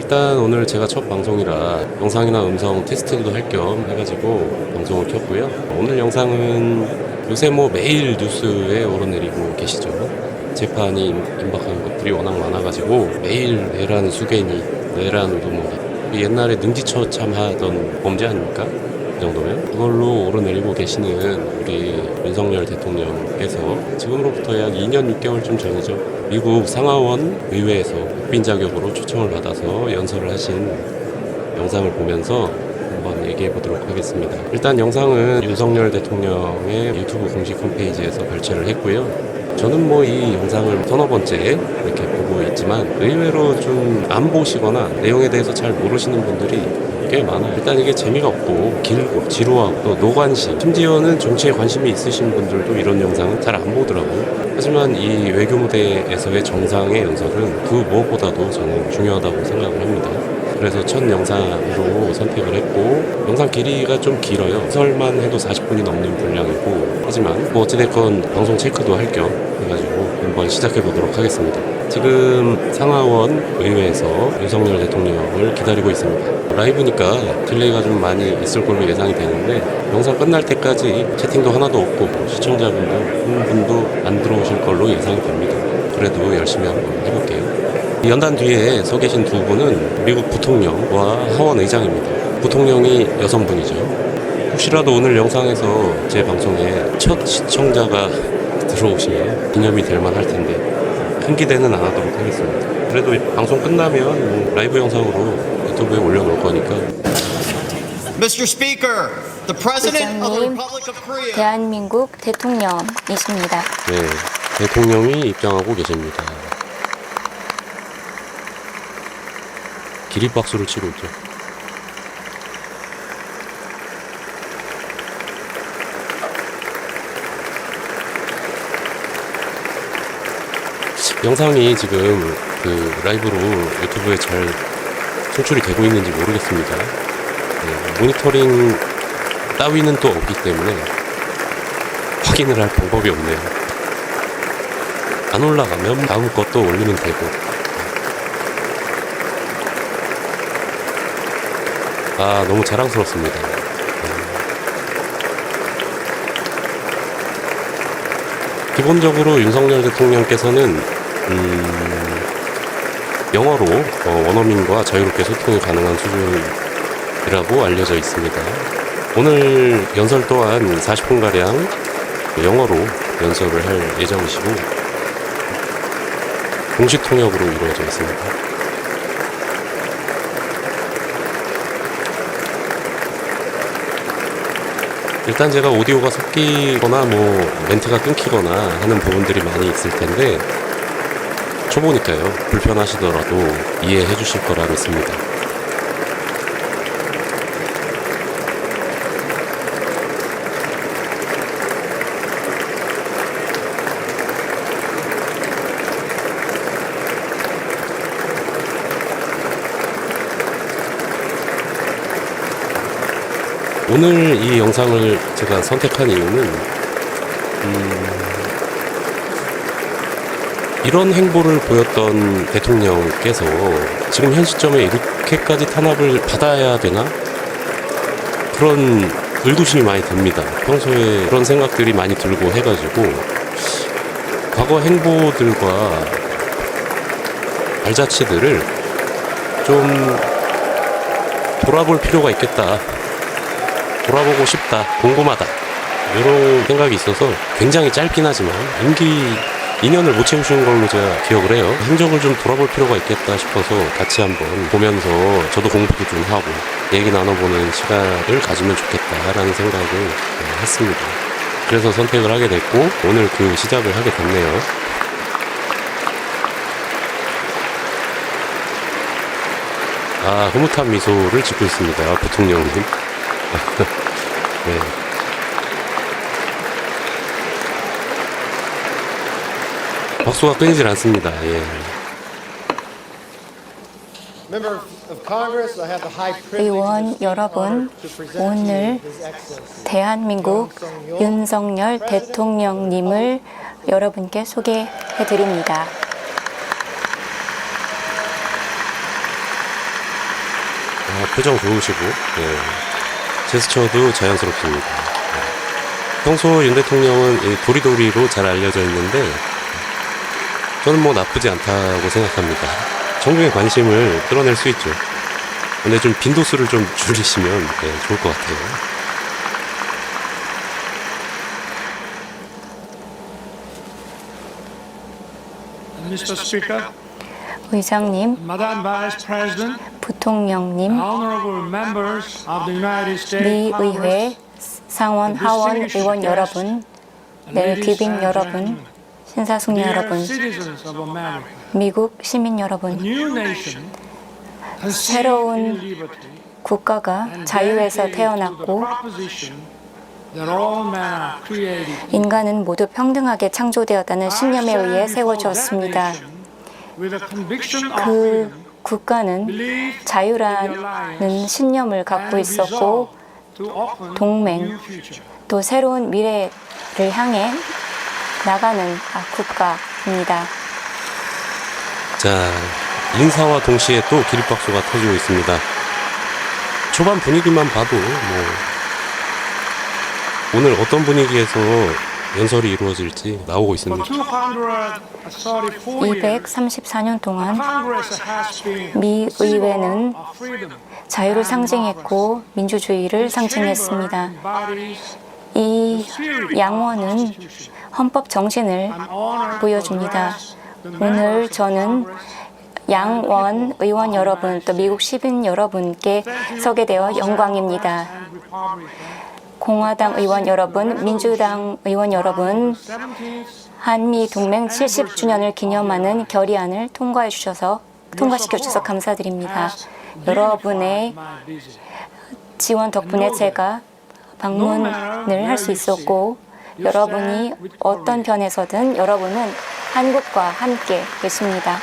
일단 오늘 제가 첫 방송이라 영상이나 음성 테스트도 할 겸 해가지고 방송을 켰고요. 오늘 영상은 요새 뭐 매일 뉴스에 오르내리고 계시죠. 재판이 임박한 것들이 워낙 많아가지고 매일 내란 수괴니 내란 우두머리, 옛날에 능지처참하던 범죄 아닙니까? 그 정도면 그걸로 오르내리고 계시는 우리 윤석열 대통령께서 지금으로부터 약 2년 6개월쯤 전이죠. 미국 상하원 의회에서 국빈 자격으로 초청을 받아서 연설을 하신 영상을 보면서 한번 얘기해 보도록 하겠습니다. 일단 영상은 윤석열 대통령의 유튜브 공식 홈페이지에서 발췌를 했고요. 저는 뭐 이 영상을 서너 번째 이렇게 보고 있지만 의외로 좀 안 보시거나 내용에 대해서 잘 모르시는 분들이 꽤 많아요. 일단 이게 재미가 없고 길고 지루하고 또 노관심, 심지어는 정치에 관심이 있으신 분들도 이런 영상은 잘 안 보더라고요. 하지만 이 외교무대에서의 정상의 연설은 그 무엇보다도 저는 중요하다고 생각을 합니다. 그래서 첫 영상으로 선택을 했고, 영상 길이가 좀 길어요. 해설만 해도 40분이 넘는 분량이고, 하지만 뭐 어찌됐건 방송 체크도 할 겸 해가지고 한번 시작해 보도록 하겠습니다. 지금 상하원 의회에서 윤석열 대통령을 기다리고 있습니다. 라이브니까 딜레이가 좀 많이 있을 걸로 예상이 되는데, 영상 끝날 때까지 채팅도 하나도 없고 시청자분도 한 분도 안 들어오실 걸로 예상이 됩니다. 그래도 열심히 한번 해볼게요. 연단 뒤에 서 계신 두 분은 미국 부통령과 하원 의장입니다. 부통령이 여성분이죠. 혹시라도 오늘 영상에서 제 방송에 첫 시청자가 들어오시면 기념이 될 만할 텐데 큰 기대는 안 하도록 하겠습니다. 그래도 방송 끝나면 라이브 영상으로 유튜브에 올려놓을 거니까. Mr. Speaker, the President of the 의장님, Republic of Korea. 대한민국 대통령이십니다. 네, 대통령이 입장하고 계십니다. 기립박수를 치고 있죠. 영상이 지금 그 라이브로 유튜브에 잘 송출이 되고 있는지 모르겠습니다. 네, 모니터링 따위는 또 없기 때문에 확인을 할 방법이 없네요. 안 올라가면 다음 것도 올리면 되고. 아, 너무 자랑스럽습니다. 기본적으로 윤석열 대통령께서는 영어로 원어민과 자유롭게 소통이 가능한 수준이라고 알려져 있습니다. 오늘 연설 또한 40분가량 영어로 연설을 할 예정이시고 공식 통역으로 이루어져 있습니다. 일단 제가 오디오가 섞이거나 뭐 멘트가 끊기거나 하는 부분들이 많이 있을 텐데 초보니까요. 불편하시더라도 이해해 주실 거라 믿습니다. 오늘 이 영상을 제가 선택한 이유는 이런 행보를 보였던 대통령께서 지금 현 시점에 이렇게까지 탄압을 받아야 되나? 그런 의구심이 많이 듭니다. 평소에 그런 생각들이 많이 들고 해가지고 과거 행보들과 발자취들을 좀 돌아볼 필요가 있겠다. 돌아보고 싶다, 궁금하다, 이런 생각이 있어서 굉장히 짧긴 하지만 임기 2년을 못 채우신 걸로 제가 기억을 해요. 행적을 좀 돌아볼 필요가 있겠다 싶어서 같이 한번 보면서 저도 공부도 좀 하고 얘기 나눠보는 시간을 가지면 좋겠다라는 생각을 했습니다. 그래서 선택을 하게 됐고 오늘 그 시작을 하게 됐네요. 아, 흐뭇한 미소를 짓고 있습니다, 부통령님. 네. 박수가 끊이질 않습니다. 예. 의원 여러분, 오늘 대한민국 윤석열 대통령님을 여러분께 소개해 드립니다. 표정 좋으시고 제스처도 자연스럽습니다. 평소 윤 대통령은 이 도리도리로 잘 알려져 있는데 저는 뭐 나쁘지 않다고 생각합니다. 정부의 관심을 끌어낼 수 있죠. 근데 좀 빈도수를 좀 줄이시면 좋을 것 같아요. Mr. Speaker, 의장님, Madam Vice President, 부통령님, honorable members of the United States 미 Congress, 의회 상원, 하원 의원 여러분, 내일 귀빈 여러분, 신사숙녀 dear 여러분, citizens of America, 미국 시민 여러분, new nation conceived 새로운 in liberty 국가가 and 자유에서 dedicated to the 태어났고 proposition that all men are created 인간은 모두 평등하게 창조되었다는 I 신념에 stand 의해 before 세워졌습니다. that nation with a conviction of 그 freedom, 국가는 belief 자유라는 신념을 갖고 and 있었고 resolve to open 동맹, a new future. 또 새로운 미래를 향해 나가는 국가입니다. 자, 인사와 동시에 또 기립박수가 터지고 있습니다. 초반 분위기만 봐도 오늘 어떤 분위기에서 연설이 이루어질지 나오고 있습니다. For 234 years, 234년 동안 Congress has been 미 의회는 of freedom. 자유를 상징했고 민주주의를 상징했습니다. 이 양원은 헌법 정신을 보여줍니다. 오늘 저는 양원 의원 여러분, 또 미국 시민 여러분께 서게 되어 영광입니다. 공화당 의원 여러분, 민주당 의원 여러분, 한미 동맹 70주년을 기념하는 결의안을 통과시켜 주셔서 감사드립니다. 여러분의 지원 덕분에 제가 방문을 할 수 있었고, 여러분이 어떤 편에서든 여러분은 한국과 함께 계십니다.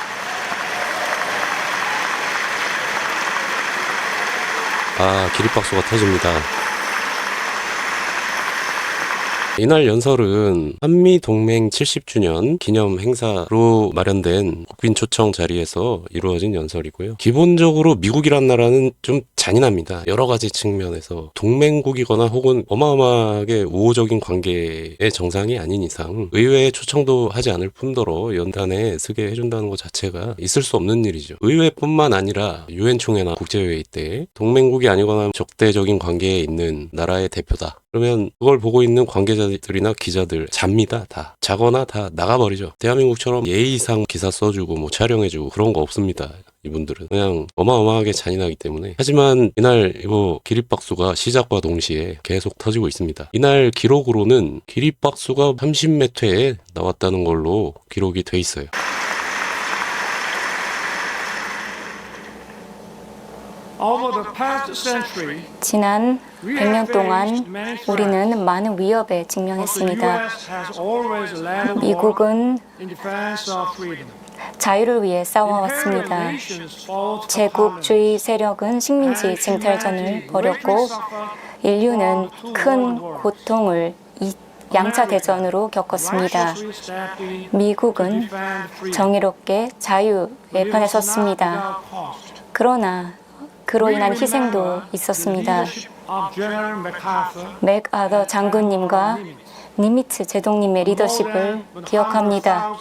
기립박수가 터집니다. 이날 연설은 한미동맹 70주년 기념 행사로 마련된 국빈 초청 자리에서 이루어진 연설이고요. 기본적으로 미국이란 나라는 좀 잔인합니다. 여러 가지 측면에서 동맹국이거나 혹은 어마어마하게 우호적인 관계의 정상이 아닌 이상 의회에 초청도 하지 않을 뿐더러 연단에 서게 해준다는 것 자체가 있을 수 없는 일이죠. 의회뿐만 아니라 유엔 총회나 국제회의 때 동맹국이 아니거나 적대적인 관계에 있는 나라의 대표다. 그러면 그걸 보고 있는 관계자들이나 기자들 잡니다. 다 자거나 다 나가버리죠. 대한민국처럼 예의상 기사 써주고 촬영해주고 그런 거 없습니다. 이분들은 그냥 어마어마하게 잔인하기 때문에. 하지만 이날 이거 기립박수가 시작과 동시에 계속 터지고 있습니다. 이날 기록으로는 기립박수가 30몇 회에 나왔다는 걸로 기록이 돼 있어요. Over the past century, 지난 100년 동안 우리는 많은 위협에 the 직면했습니다. U.S. has always led the war 미국은 in defense of freedom. 자유를 위해 싸워왔습니다. Imperial nations fought for 제국주의 세력은 식민지 쟁탈전을 벌였고 인류는 큰 고통을 양차 대전으로 겪었습니다. 미국은 정의롭게 자유의 편에 섰습니다. 그러나 그로 인한 희생도 있었습니다. 맥아더 장군님과 니미츠 제독님의 리더십을 기억합니다.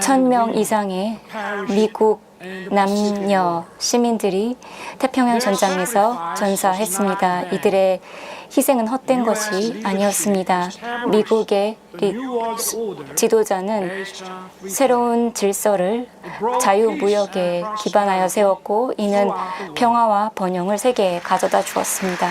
1000명 이상의 미국 남녀 시민들이 태평양 전장에서 전사했습니다. 이들의 희생은 헛된 것이 아니었습니다. 미국의 지도자는 새로운 질서를 자유무역에 기반하여 세웠고 이는 평화와 번영을 세계에 가져다 주었습니다.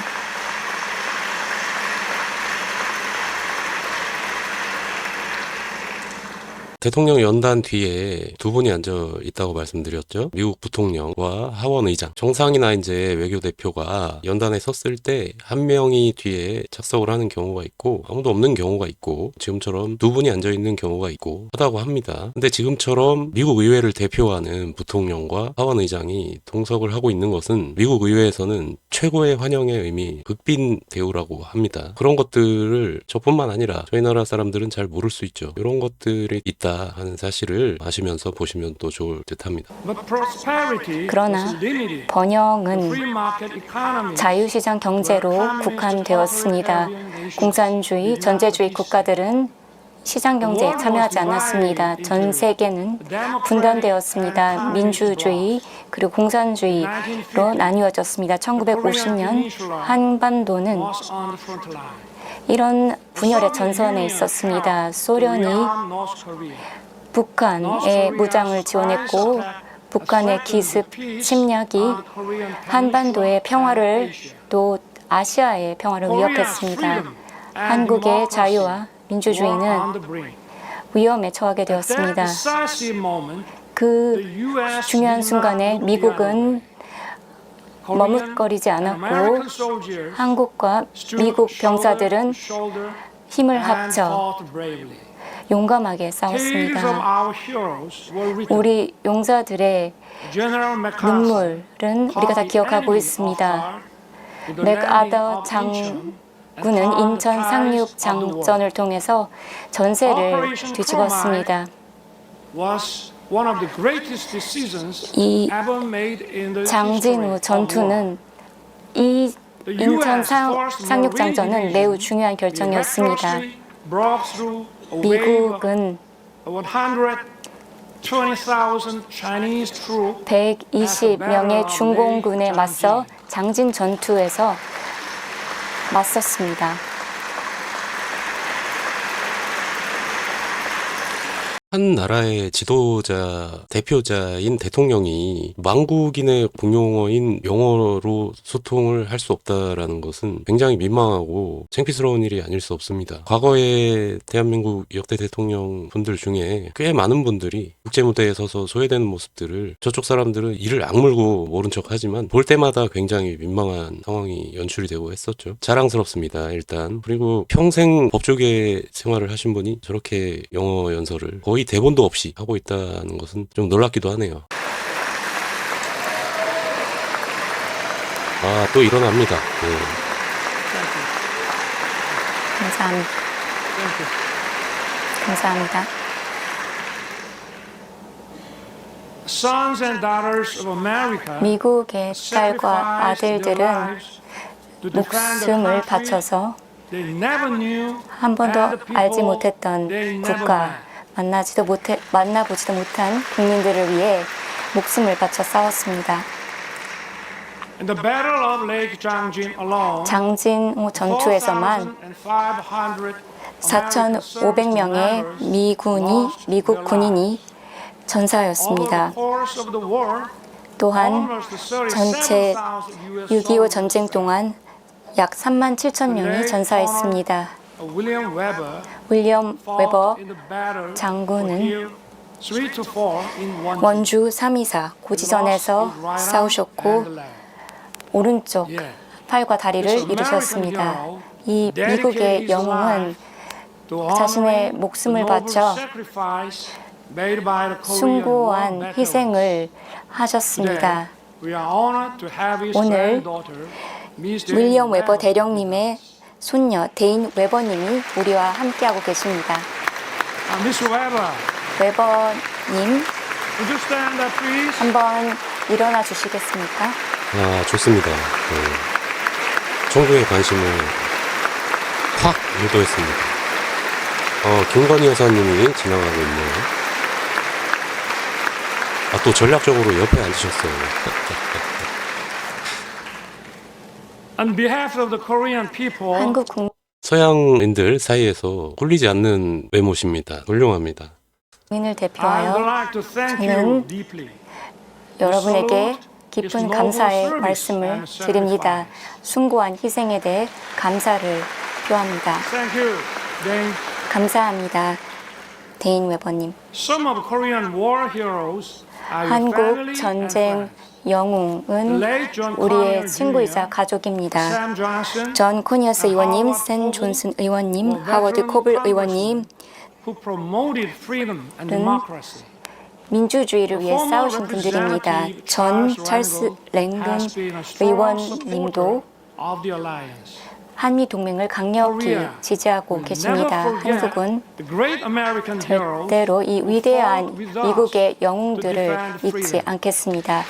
대통령 연단 뒤에 두 분이 앉아 있다고 말씀드렸죠. 미국 부통령과 하원 의장, 정상이나 이제 외교 대표가 연단에 섰을 때 한 명이 뒤에 착석을 하는 경우가 있고 아무도 없는 경우가 있고 지금처럼 두 분이 앉아 있는 경우가 있고 하다고 합니다. 근데 지금처럼 미국 의회를 대표하는 부통령과 하원 의장이 동석을 하고 있는 것은 미국 의회에서는 최고의 환영의 의미, 극빈 대우라고 합니다. 그런 것들을 저뿐만 아니라 저희 나라 사람들은 잘 모를 수 있죠. 이런 것들이 있다. 있다 하는 사실을 아시면서 보시면 또 좋을 듯합니다. But prosperity 그러나 is limited to 번영은 free market economies. 자유시장 경제로 국한되었습니다. 공산주의, 전제주의 국가들은 시장 경제에 참여하지 않았습니다. 전 세계는 분단되었습니다. 민주주의 그리고 공산주의로 나뉘어졌습니다. 1950년 한반도는 was on the front line. 이런 분열의 전선에 있었습니다. 소련이 North Korea. 북한에 무장을 지원했고 북한의 기습 침략이 한반도의 평화를 또 아시아의 평화를 위협했습니다. 한국의 자유와 민주주의는 on the brink. 위험에 처하게 That 되었습니다. decisive moment, 그 중요한 순간에 미국은 머뭇거리지 않았고 American soldiers 한국과 stood 미국 shoulder 병사들은 to shoulder 힘을 and 합쳐 fought bravely. 용감하게 Tales of 싸웠습니다. our heroes were written. 우리 용사들의 General MacArthur 눈물은 우리가 다 기억하고 있습니다. 맥아더 장군은 인천 상륙 장전을 통해서 전세를 뒤집었습니다. was one of the greatest decisions 이 ever made in the 장진우 history of war. 전투는 이 인천 상륙 장전은 매우 중요한 The 결정이었습니다. victoriously brought through a wave 미국은 of 120,000 Chinese troops 120명의 중공군에 맞서 장진 전투에서 맞섰습니다. 한 나라의 지도자, 대표자인 대통령이 망국인의 공용어인 영어로 소통을 할 수 없다라는 것은 굉장히 민망하고 창피스러운 일이 아닐 수 없습니다. 과거에 대한민국 역대 대통령 분들 중에 꽤 많은 분들이 국제무대에 서서 소외되는 모습들을 저쪽 사람들은 이를 악물고 모른 척 하지만 볼 때마다 굉장히 민망한 상황이 연출이 되고 했었죠. 자랑스럽습니다, 일단. 그리고 평생 법조계 생활을 하신 분이 저렇게 영어 연설을 거의 대본도 없이 하고 있다는 것은 좀 놀랍기도 하네요. 아, 또 일어납니다. 네. 감사합니다. 감사합니다. Sons and daughters of America 미국의 딸과 sacrificed their 아들들은 lives to defend the 목숨을 country 바쳐서 they never knew 한 번도 and the people 알지 못했던 they never 국가, met. 만나보지도 못한 국민들을 위해 목숨을 바쳐 싸웠습니다. In the Battle of Lake Changjin alone, 장진호 전투에서만 4,500명의 미국 군인이 전사하였습니다. 또한 전체 6.25 전쟁 동안 약 37,000명이 전사했습니다. 윌리엄 웨버 장군은 원주 324 고지전에서 싸우셨고 오른쪽 팔과 다리를 잃으셨습니다. 이 미국의 영웅은 자신의 목숨을 바쳐 숭고한 희생을 하셨습니다. 오늘 윌리엄 웨버 대령님의 손녀 데인 웨버님이 우리와 함께하고 계십니다. 웨버님, 한번 일어나 주시겠습니까? 아, 좋습니다. 네. 청구의 관심을 확 유도했습니다. 김건희 여사님이 지나가고 있네요. 아, 또 전략적으로 옆에 앉으셨어요. On behalf of the Korean people, 한국 서양인들 사이에서 홀리지 않는 외모십니다. 훌륭합니다. 국민을 I would 대표하여 like to thank you 저는 deeply. 여러분에게 깊은 감사의 말씀을 드립니다. 숭고한 희생에 대해 감사를 표합니다. Thank you. Then 감사합니다. 데인 웨버님. some of Korean war heroes are your 한국 family and 전쟁 friends. 영웅은 우리의 친구이자 가족입니다. Sam Johnson, 존 코니어스 의원님, 샌 존슨 의원님, 하워드 코블 의원님, who promoted freedom and democracy. 민주주의를 위해 싸우신 분들입니다. 전 찰스 랭건 의원님도 of the alliance. 한미 동맹을 강력히 지지하고 계십니다. 한국은 절대로 이 위대한 미국의 영웅들을 잊지 않겠습니다.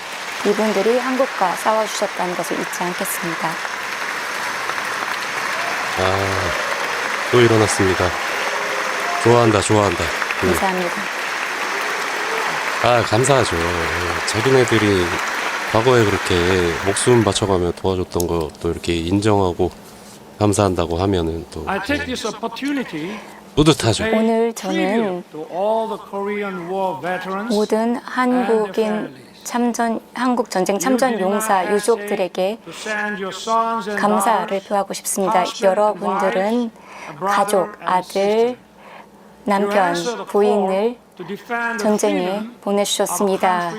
이분들이 한국과 싸워주셨다는 것을 잊지 않겠습니다. 또 일어났습니다. 좋아한다. 감사합니다. 감사하죠. 자기네들이 과거에 그렇게 목숨 바쳐가며 도와줬던 것도 이렇게 인정하고 감사한다고 하면은 또 뿌듯하죠. 오늘 저는 모든 한국 전쟁 참전 용사 유족들에게 감사를 표하고 싶습니다. 여러분들은 가족, 아들, 남편, 부인을 전쟁에 보내주셨습니다.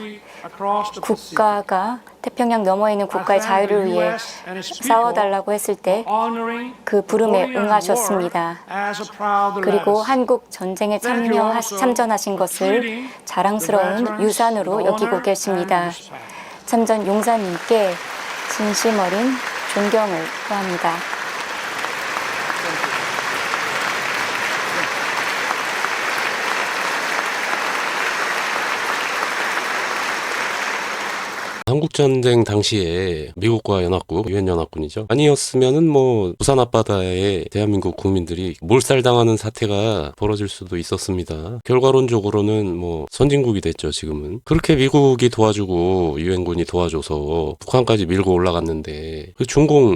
국가가 태평양 너머에 있는 국가의 자유를 위해 싸워달라고 했을 때 그 부름에 응하셨습니다. 그리고 한국 전쟁에 참전하신 것을 자랑스러운 유산으로 여기고 계십니다. 참전 용사님께 진심 어린 존경을 표합니다. 한국전쟁 당시에 미국과 연합국, 유엔연합군이죠. 아니었으면은 부산 앞바다에 대한민국 국민들이 몰살당하는 사태가 벌어질 수도 있었습니다. 결과론적으로는 선진국이 됐죠, 지금은. 그렇게 미국이 도와주고 유엔군이 도와줘서 북한까지 밀고 올라갔는데 그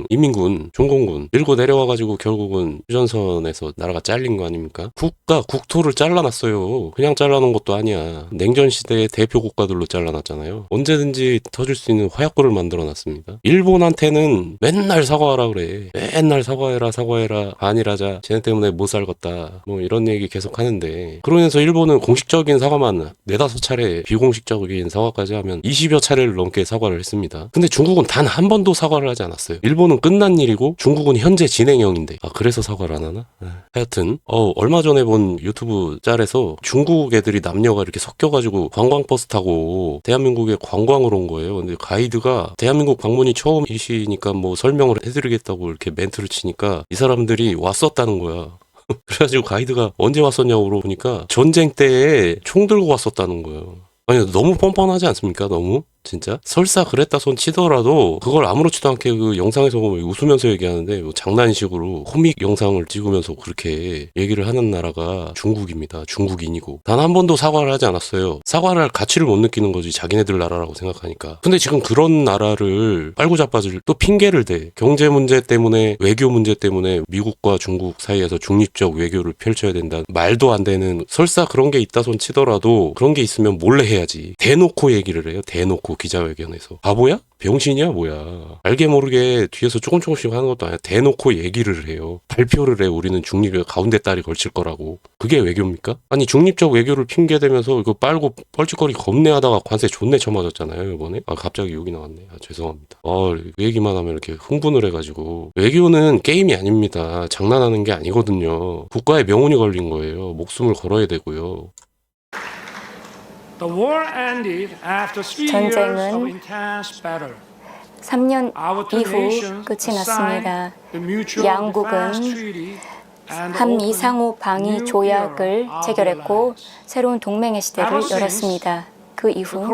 인민군, 중공군 밀고 내려와가지고 결국은 휴전선에서 나라가 잘린 거 아닙니까? 국토를 잘라놨어요. 그냥 잘라놓은 것도 아니야. 냉전시대의 대표 국가들로 잘라놨잖아요. 언제든지 터질 수 있는 화약고를 만들어놨습니다. 일본한테는 맨날 사과하라 그래. 맨날 사과해라. 반일하자. 쟤네 때문에 못 살겠다. 이런 얘기 계속 하는데 그러면서 일본은 공식적인 사과만 4-5차례 비공식적인 사과까지 하면 20여 차례를 넘게 사과를 했습니다. 근데 중국은 단 한 번도 사과를 하지 않았어요. 일본은 끝난 일이고 중국은 현재 진행형인데 그래서 사과를 안 하나? 하여튼 얼마 전에 본 유튜브 짤에서 중국 애들이 남녀가 이렇게 섞여가지고 관광버스 타고 대한민국에 관광을 온 거예요. 근데 가이드가 대한민국 방문이 처음이시니까 설명을 해드리겠다고 이렇게 멘트를 치니까 이 사람들이 왔었다는 거야. 그래가지고 가이드가 언제 왔었냐고 물어보니까 전쟁 때에 총 들고 왔었다는 거예요. 아니 너무 뻔뻔하지 않습니까? 너무? 진짜? 설사 그랬다 손 치더라도 그걸 아무렇지도 않게 그 영상에서 보면 웃으면서 얘기하는데 장난식으로 코믹 영상을 찍으면서 그렇게 얘기를 하는 나라가 중국입니다. 중국인이고 단 한 번도 사과를 하지 않았어요. 사과를 할 가치를 못 느끼는 거지, 자기네들 나라라고 생각하니까. 근데 지금 그런 나라를 빨고 자빠질 또 핑계를 대. 경제 문제 때문에, 외교 문제 때문에 미국과 중국 사이에서 중립적 외교를 펼쳐야 된다. 말도 안 되는, 설사 그런 게 있다 손 치더라도 그런 게 있으면 몰래 해야지. 대놓고 얘기를 해요. 대놓고 기자회견에서. 바보야? 병신이야? 뭐야? 알게 모르게 뒤에서 조금씩 하는 것도 아니야. 대놓고 얘기를 해요. 발표를 해. 우리는 중립의 가운데 딸이 걸칠 거라고. 그게 외교입니까? 아니 중립적 외교를 핑계대면서 이거 빨고 뻘짓거리 겁내하다가 관세 존내 쳐맞았잖아요 이번에. 갑자기 욕이 나왔네. 죄송합니다. 그 얘기만 하면 이렇게 흥분을 해가지고. 외교는 게임이 아닙니다. 장난하는 게 아니거든요. 국가의 명운이 걸린 거예요. 목숨을 걸어야 되고요. 전쟁은 3년 이후 끝이 났습니다. 양국은 한미 상호 방위 조약을 체결했고 새로운 동맹의 시대를 열었습니다. 그 이후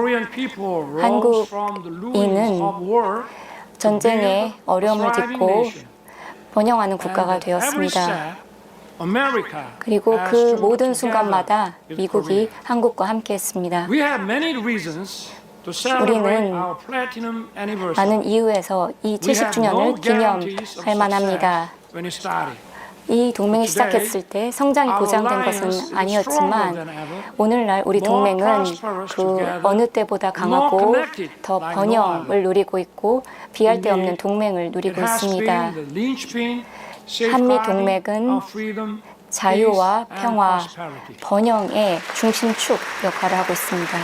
한국인은 전쟁에 어려움을 딛고 번영하는 국가가 되었습니다. 그리고 그 모든 순간마다 미국이 한국과 함께했습니다. 우리는 많은 이유에서 이 70주년을 기념할 만합니다. 이 동맹이 시작했을 때 성장이 보장된 것은 아니었지만 오늘날 우리 동맹은 그 어느 때보다 강하고 더 번영을 누리고 있고 비할 데 없는 동맹을 누리고 있습니다. 한미 동맹은 자유와 평화, 번영의 중심축 역할을 하고 있습니다.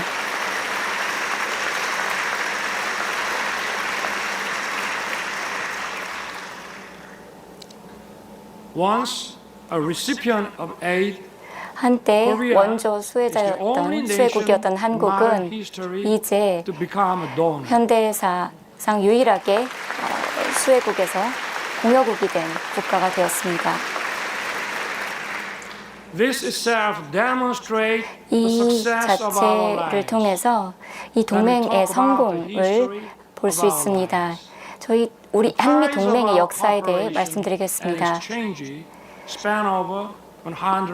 한때 원조 수혜국이었던 한국은 이제 현대사상 유일하게 수혜국에서 공화국이 된 국가가 되었습니다. This itself demonstrates the 이 success of our 자체를 lives. 통해서 이 동맹의 성공을 볼 수 있습니다. 우리 한미 동맹의 역사에 대해 말씀드리겠습니다.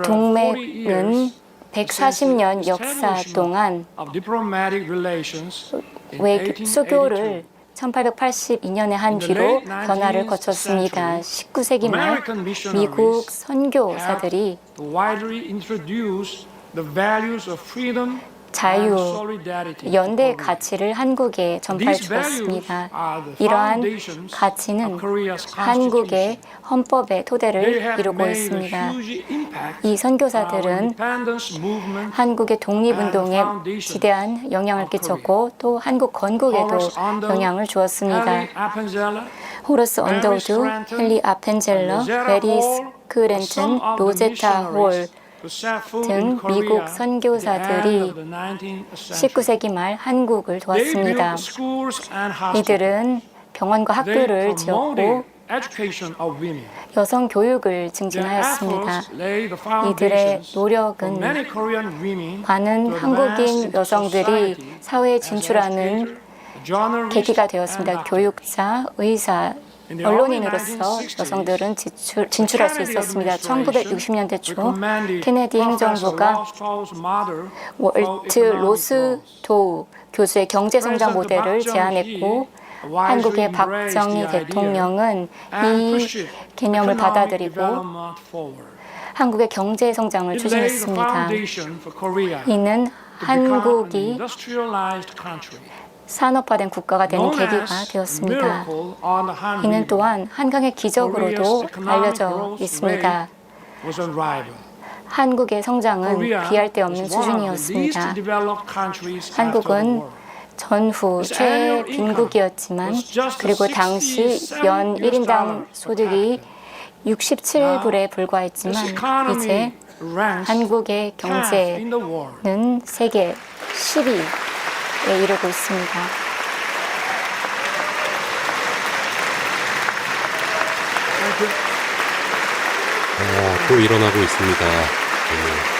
동맹은 140년 역사 동안 수교를 1882년에 한 뒤로 변화를 거쳤습니다. 19세기 말 미국 선교사들이 자유, 연대의 가치를 한국에 전파해 주었습니다. 이러한 가치는 한국의 헌법의 토대를 이루고 있습니다. 이 선교사들은 한국의 독립운동에 지대한 영향을 끼쳤고 또 한국 건국에도 영향을 주었습니다. 호러스 언더우드, 헨리 아펜젤러, 메리 스크랜튼, 로제타 홀 등 미국 선교사들이 19세기 말 한국을 도왔습니다. 이들은 병원과 학교를 지었고 여성 교육을 증진하였습니다. 이들의 노력은 많은 한국인 여성들이 사회에 진출하는 계기가 되었습니다. 교육자, 의사, 언론인으로서 여성들은 진출할 수 있었습니다. 1960년대 초 케네디 행정부가 월트 로스도우 교수의 경제성장 모델을 제안했고 한국의 박정희 대통령은 이 개념을 받아들이고 한국의 경제성장을 추진했습니다. 이는 한국이 산업화된 국가가 되는 계기가 되었습니다. 이는 또한 한강의 기적으로도 알려져 있습니다. 한국의 성장은 비할 데 없는 수준이었습니다. 한국은 전후 최빈국이었지만 그리고 당시 연 1인당 소득이 67불에 불과했지만 이제 한국의 경제는 세계 10위 이르고 있습니다. 또 일어나고 있습니다. 네.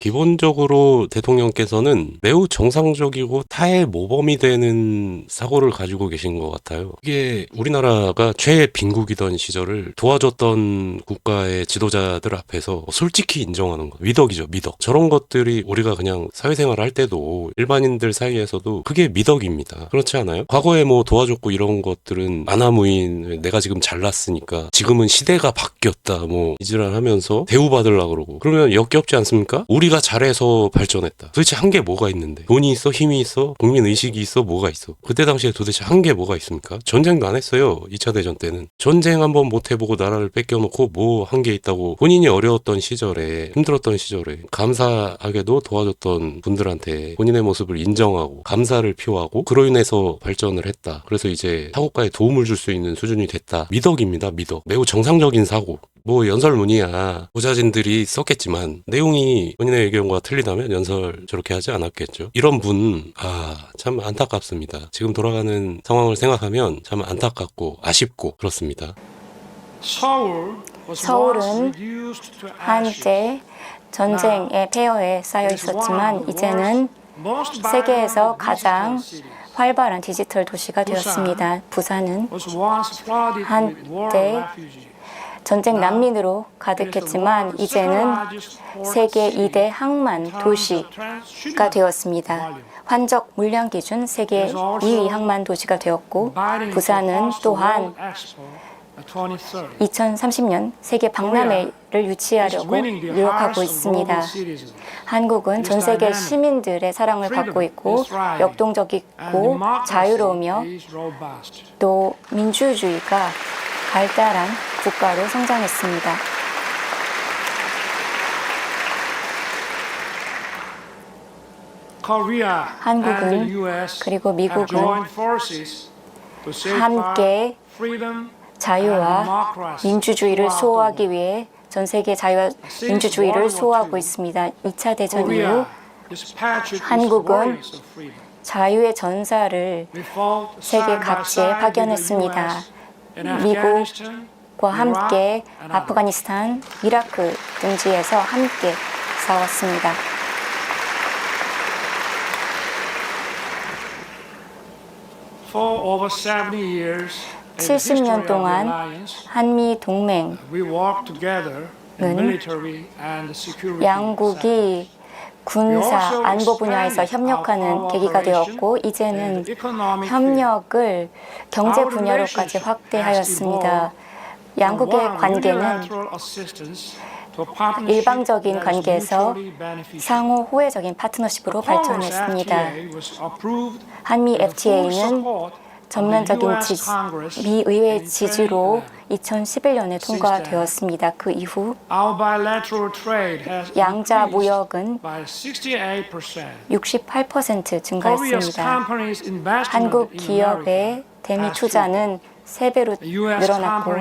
기본적으로 대통령께서는 매우 정상적이고 타의 모범이 되는 사고를 가지고 계신 것 같아요. 이게 우리나라가 최빈국이던 시절을 도와줬던 국가의 지도자들 앞에서 솔직히 인정하는 것. 미덕이죠, 미덕. 저런 것들이 우리가 그냥 사회생활 할 때도 일반인들 사이에서도 그게 미덕입니다. 그렇지 않아요? 과거에 뭐 도와줬고 이런 것들은 아나무인 내가 지금 잘났으니까 지금은 시대가 바뀌었다 뭐 이지랄 하면서 대우받으려고 그러고 그러면 역겹지 않습니까? 우리가 잘해서 발전했다. 도대체 한 게 뭐가 있는데? 돈이 있어? 힘이 있어? 국민의식이 있어? 뭐가 있어? 그때 당시에 도대체 한 게 뭐가 있습니까? 전쟁도 안 했어요. 2차 대전 때는. 전쟁 한번 못 해보고 나라를 뺏겨놓고 뭐 한 게 있다고 본인이 어려웠던 시절에 힘들었던 시절에 감사하게도 도와줬던 분들한테 본인의 모습을 인정하고 감사를 표하고 그로 인해서 발전을 했다. 그래서 이제 타국가에 도움을 줄 수 있는 수준이 됐다. 미덕입니다. 미덕. 매우 정상적인 사고. 뭐 연설문이야 보좌진들이 썼겠지만 내용이 본인의 의견과 틀리다면 연설 저렇게 하지 않았겠죠. 이런 분 참 안타깝습니다. 지금 돌아가는 상황을 생각하면 참 안타깝고 아쉽고 그렇습니다. 서울은 한때 전쟁의 폐허에 쌓여 있었지만 이제는 세계에서 가장 활발한 디지털 도시가 되었습니다. 부산은 한때 전쟁 난민으로 가득했지만 이제는 세계 2대 항만 도시가 되었습니다. 환적 물량 기준 세계 2위 항만 도시가 되었고 부산은 또한 2030년 세계 박람회를 유치하려고 노력하고 있습니다. 한국은 전 세계 시민들의 사랑을 받고 있고 역동적이고 자유로우며 또 민주주의가 발달한 국가로 성장했습니다. 한국은 그리고 미국은 함께 자유와 민주주의를 수호하기 위해 전 세계 자유와 민주주의를 수호하고 있습니다. 2차 대전 이후 한국은 자유의 전사를 We fought 세계 side by 각지에 side with the 파견했습니다. US in Afghanistan, 미국과 함께 Iraq, and others. 아프가니스탄, 이라크 등지에서 함께 싸웠습니다. For over 70 years, in the 70년 history of the 동안 alliance, 한미 동맹 we worked together in 는 military and security sectors. 양국이 군사, 안보 분야에서 협력하는 계기가 되었고 이제는 협력을 경제 분야로까지 확대하였습니다. 양국의 관계는 일방적인 관계에서 상호 호혜적인 파트너십으로 발전했습니다. 한미 FTA는 전면적인 미 의회 지지로 2011년에 통과되었습니다. 그 이후 양자 무역은 68% 증가했습니다. 한국 기업의 대미 투자는 3배로 늘어났고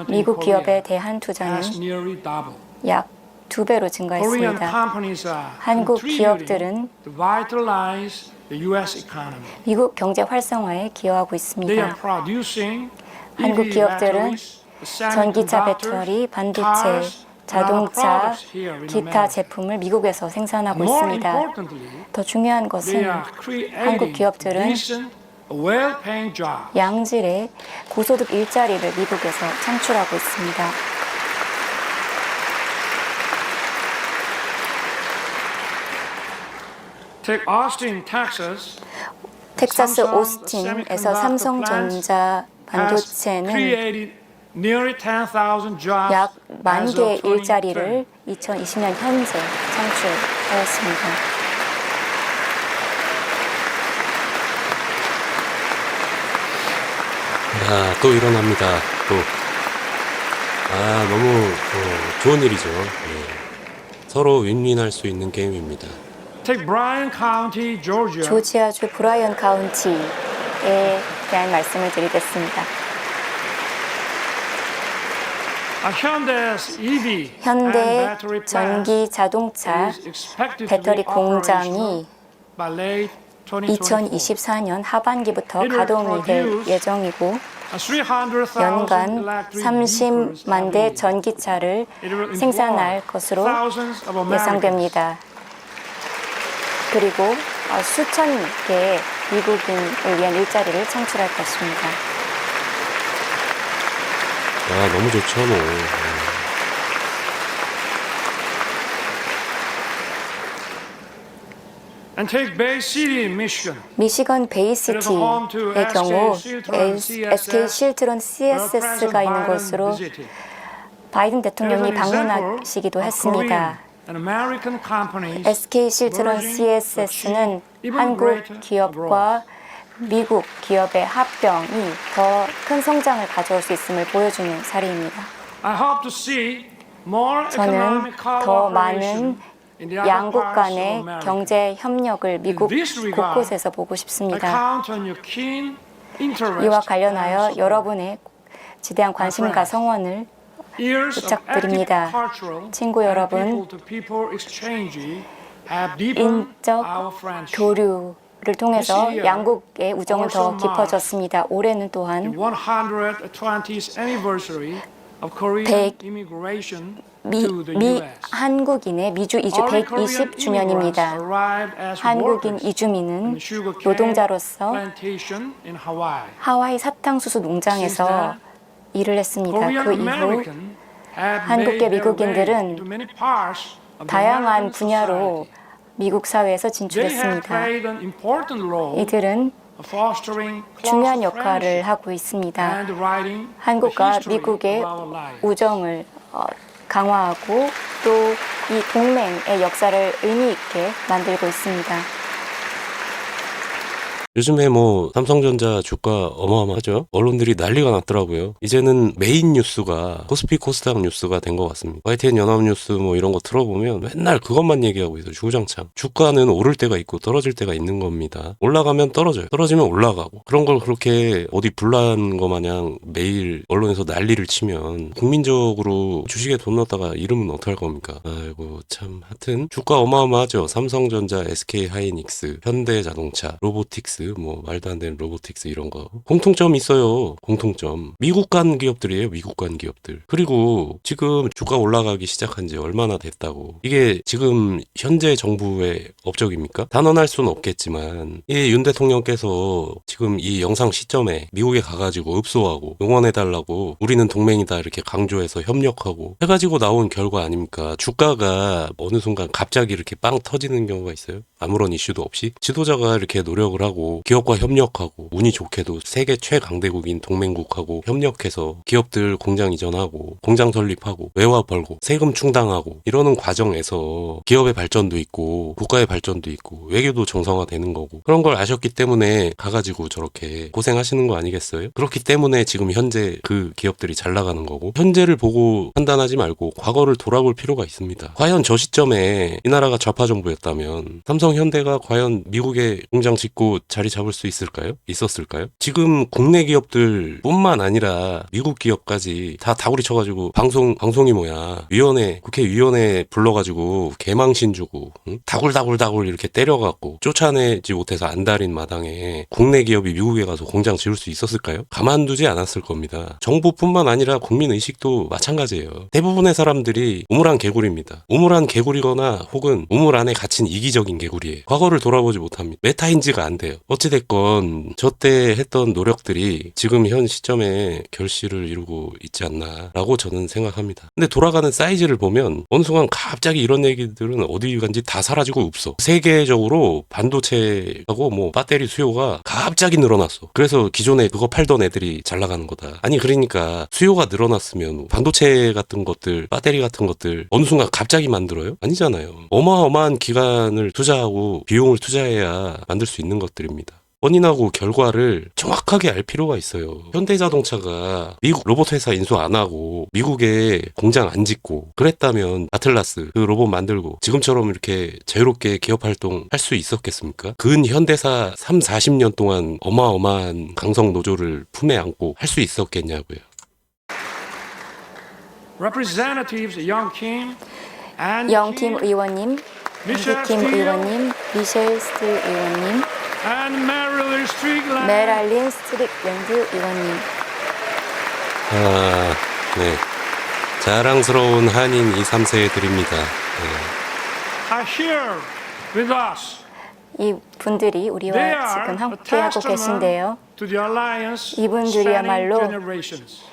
미국 기업에 대한 투자는 약 2배로 증가했습니다. 한국 기업들은 미국 경제 활성화에 기여하고 있습니다. 한국 기업들은 전기차, 배터리, 반도체, 자동차, 기타 제품을 미국에서 생산하고 있습니다. 더 중요한 것은 한국 기업들은 양질의 고소득 일자리를 미국에서 창출하고 있습니다. 텍사스 오스틴에서 삼성전자 반도체는 약 10,000개의 일자리를 2020년 현재 창출하였습니다. 또 일어납니다. 너무 좋은 일이죠. 서로 윈윈할 수 있는 게임입니다. 조지아주 브라이언 카운티에 대한 말씀을 드리겠습니다. 현대 전기 자동차 배터리 공장이 2024년 하반기부터 가동이 될 예정이고 연간 30만 대 전기차를 생산할 것으로 예상됩니다. 그리고 수천 개의 미국인을 위한 일자리를 창출할 것입니다. 너무 좋죠, 뭐. 미시건 베이시티의 경우 SK 실트론 CSS가 있는 곳으로 바이든 대통령이 방문하시기도 했습니다. SK 실트론 CSS는 한국 기업과 미국 기업의 합병이 더 큰 성장을 가져올 수 있음을 보여주는 사례입니다. 저는 더 많은 양국 간의 경제 협력을 미국 곳곳에서 보고 싶습니다. 이와 관련하여 여러분의 지대한 관심과 성원을 부탁드립니다. 친구 여러분, 인적 교류를 통해서 양국의 우정은 더 깊어졌습니다. 올해는 또한 한국인의 미주 이주 120주년입니다. 한국인 이주민은 노동자로서 하와이 사탕수수 농장에서 일을 했습니다. 그 이후 한국계 미국인들은 다양한 분야로 미국 사회에서 진출했습니다. 이들은 중요한 역할을 하고 있습니다. 한국과 미국의 우정을 강화하고 또 이 동맹의 역사를 의미 있게 만들고 있습니다. 요즘에 뭐 삼성전자 주가 어마어마하죠. 언론들이 난리가 났더라고요. 이제는 메인 뉴스가 코스피 코스닥 뉴스가 된 것 같습니다. YTN 연합뉴스 뭐 이런 거 틀어보면 맨날 그것만 얘기하고 있어요. 주구장창. 주가는 오를 때가 있고 떨어질 때가 있는 겁니다. 올라가면 떨어져요. 떨어지면 올라가고. 그런 걸 그렇게 어디 불난 거 마냥 매일 언론에서 난리를 치면 국민적으로 주식에 돈 넣었다가 잃으면 어떡할 겁니까? 아이고 참 하여튼 주가 어마어마하죠. 삼성전자, SK하이닉스, 현대자동차, 로보틱스 뭐 말도 안 되는 로보틱스 이런 거 공통점 있어요. 공통점. 미국간 기업들이에요. 미국간 기업들. 그리고 지금 주가 올라가기 시작한 지 얼마나 됐다고. 이게 지금 현재 정부의 업적입니까? 단언할 수는 없겠지만 이 윤 대통령께서 지금 이 영상 시점에 미국에 가가지고 읍소하고 응원해달라고 우리는 동맹이다 이렇게 강조해서 협력하고 해가지고 나온 결과 아닙니까? 주가가 어느 순간 갑자기 이렇게 빵 터지는 경우가 있어요. 아무런 이슈도 없이 지도자가 이렇게 노력을 하고 기업과 협력하고 운이 좋게도 세계 최강대국인 동맹국하고 협력해서 기업들 공장 이전하고 공장 설립하고 외화 벌고 세금 충당하고 이러는 과정에서 기업의 발전도 있고 국가의 발전도 있고 외교도 정상화되는 거고 그런 걸 아셨기 때문에 가가지고 저렇게 고생하시는 거 아니겠어요? 그렇기 때문에 지금 현재 그 기업들이 잘 나가는 거고 현재를 보고 판단하지 말고 과거를 돌아볼 필요가 있습니다. 과연 저 시점에 이 나라가 좌파 정부였다면 삼성 현대가 과연 미국에 공장 짓고 자리 잡을 수 있었을까요? 지금 국내 기업들 뿐만 아니라 미국 기업까지 다 다구리 쳐가지고 방송이 뭐야 국회의원회 불러가지고 개망신 주고 응? 다굴 이렇게 때려갖고 쫓아내지 못해서 안달인 마당에 국내 기업이 미국에 가서 공장 지을 수 있었을까요? 가만두지 않았을 겁니다. 정부뿐만 아니라 국민의식도 마찬가지예요. 대부분의 사람들이 우물안 개구리입니다. 우물안 개구리거나 혹은 우물 안에 갇힌 이기적인 개구리예요. 과거를 돌아보지 못합니다. 메타인지가 안 돼요. 어찌됐건 저때 했던 노력들이 지금 현 시점에 결실을 이루고 있지 않나라고 저는 생각합니다. 근데 돌아가는 사이즈를 보면 어느 순간 갑자기 이런 얘기들은 어디 간지 다 사라지고 없어. 세계적으로 반도체하고 뭐 배터리 수요가 갑자기 늘어났어. 그래서 기존에 그거 팔던 애들이 잘 나가는 거다. 아니 그러니까 수요가 늘어났으면 반도체 같은 것들, 배터리 같은 것들 어느 순간 갑자기 만들어요? 아니잖아요. 어마어마한 기간을 투자하고 비용을 투자해야 만들 수 있는 것들입니다. 원인하고 결과를 정확하게 알 필요가 있어요. 현대자동차가 미국 로봇 회사 인수 안 하고 미국에 공장 안 짓고 그랬다면 아틀라스 그 로봇 만들고 지금처럼 이렇게 자유롭게 기업 활동 할 수 있었겠습니까? 근 현대사 30-40년 동안 어마어마한 강성 노조를 품에 안고 할 수 있었겠냐고요. Representatives Young Kim and 영킴 의원님, 김 의원님, 미셸 스틸 의원님, and Marilyn Strickland. 메랄린 스트릭랜드 의원님. 네. 자랑스러운 한인 2, 3세들입니다. are here with us. 이 분들이 They 우리와 are 지금 a 함께하고 계신데요. testament to the alliance 이분들이야말로 spanning generations.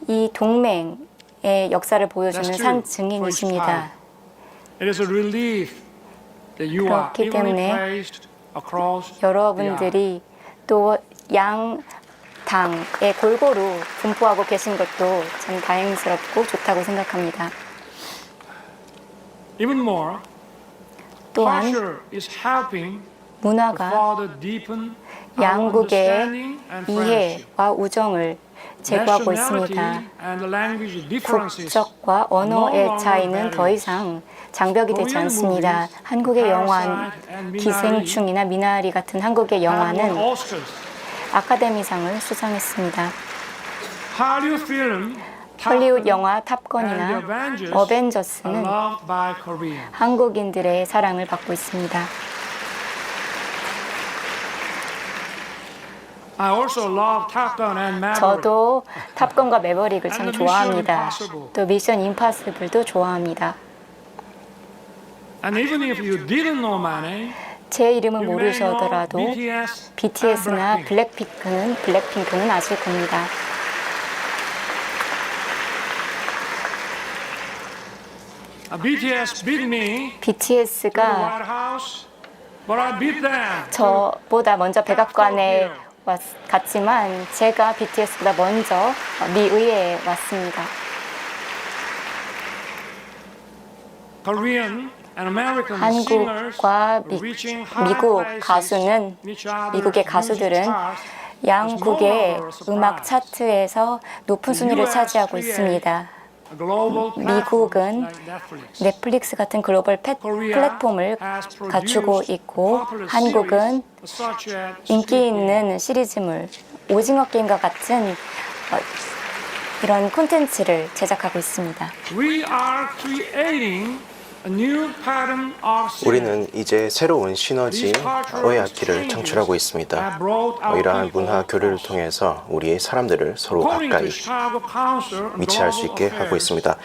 이 동맹의 역사를 보여주는 That's true. 산 증인이십니다. It is a relief that you are 그렇기 evenly 때문에 placed across the aisle. 여러분들이 또 양 당에 골고루 분포하고 계신 것도 참 다행스럽고 좋다고 생각합니다. Even more, 또한 culture is helping 문화가 further deepen our 양국의 understanding and friendship. 이해와 우정을 제고하고 있습니다. Nationality and language differences 국적과 언어의 차이는 더 이상 장벽이 되지 않습니다. 한국의 영화 기생충이나 미나리 같은 한국의 영화는 아카데미상을 수상했습니다. Hollywood film 헐리우드 영화 탑건이나 어벤져스는 loved by Koreans. 한국인들의 사랑을 받고 있습니다. I also love Top Gun and Maverick. 저도 탑건과 매버릭을 참 And the 좋아합니다. Mission Impossible. 또 미션 임파서블도 좋아합니다. And even if you didn't know my name, 제 이름을 you may know 모르셔더라도 BTS BTS나 and Blackpink. 블랙핑크는 아실 겁니다. BTS beat me to the BTS가 White House, but I beat them. 저보다 먼저 백악관에 갔지만 제가 BTS보다 먼저 미 의회에 왔습니다. Korean 한국과 미국 가수는 미국의 가수들은 양국의 음악 차트에서 높은 순위를 차지하고 있습니다. 미국은 넷플릭스 같은 글로벌 플랫폼을 갖추고 있고 한국은 인기 있는 시리즈물, 오징어 게임과 같은 이런 콘텐츠를 제작하고 있습니다. 우리는 이제 새로운 시너지의 악기를 창출하고 있습니다. 이러한 문화 교류를 통해서 우리의 사람들을 서로 가까이 미치할 수 있게 하고 있습니다.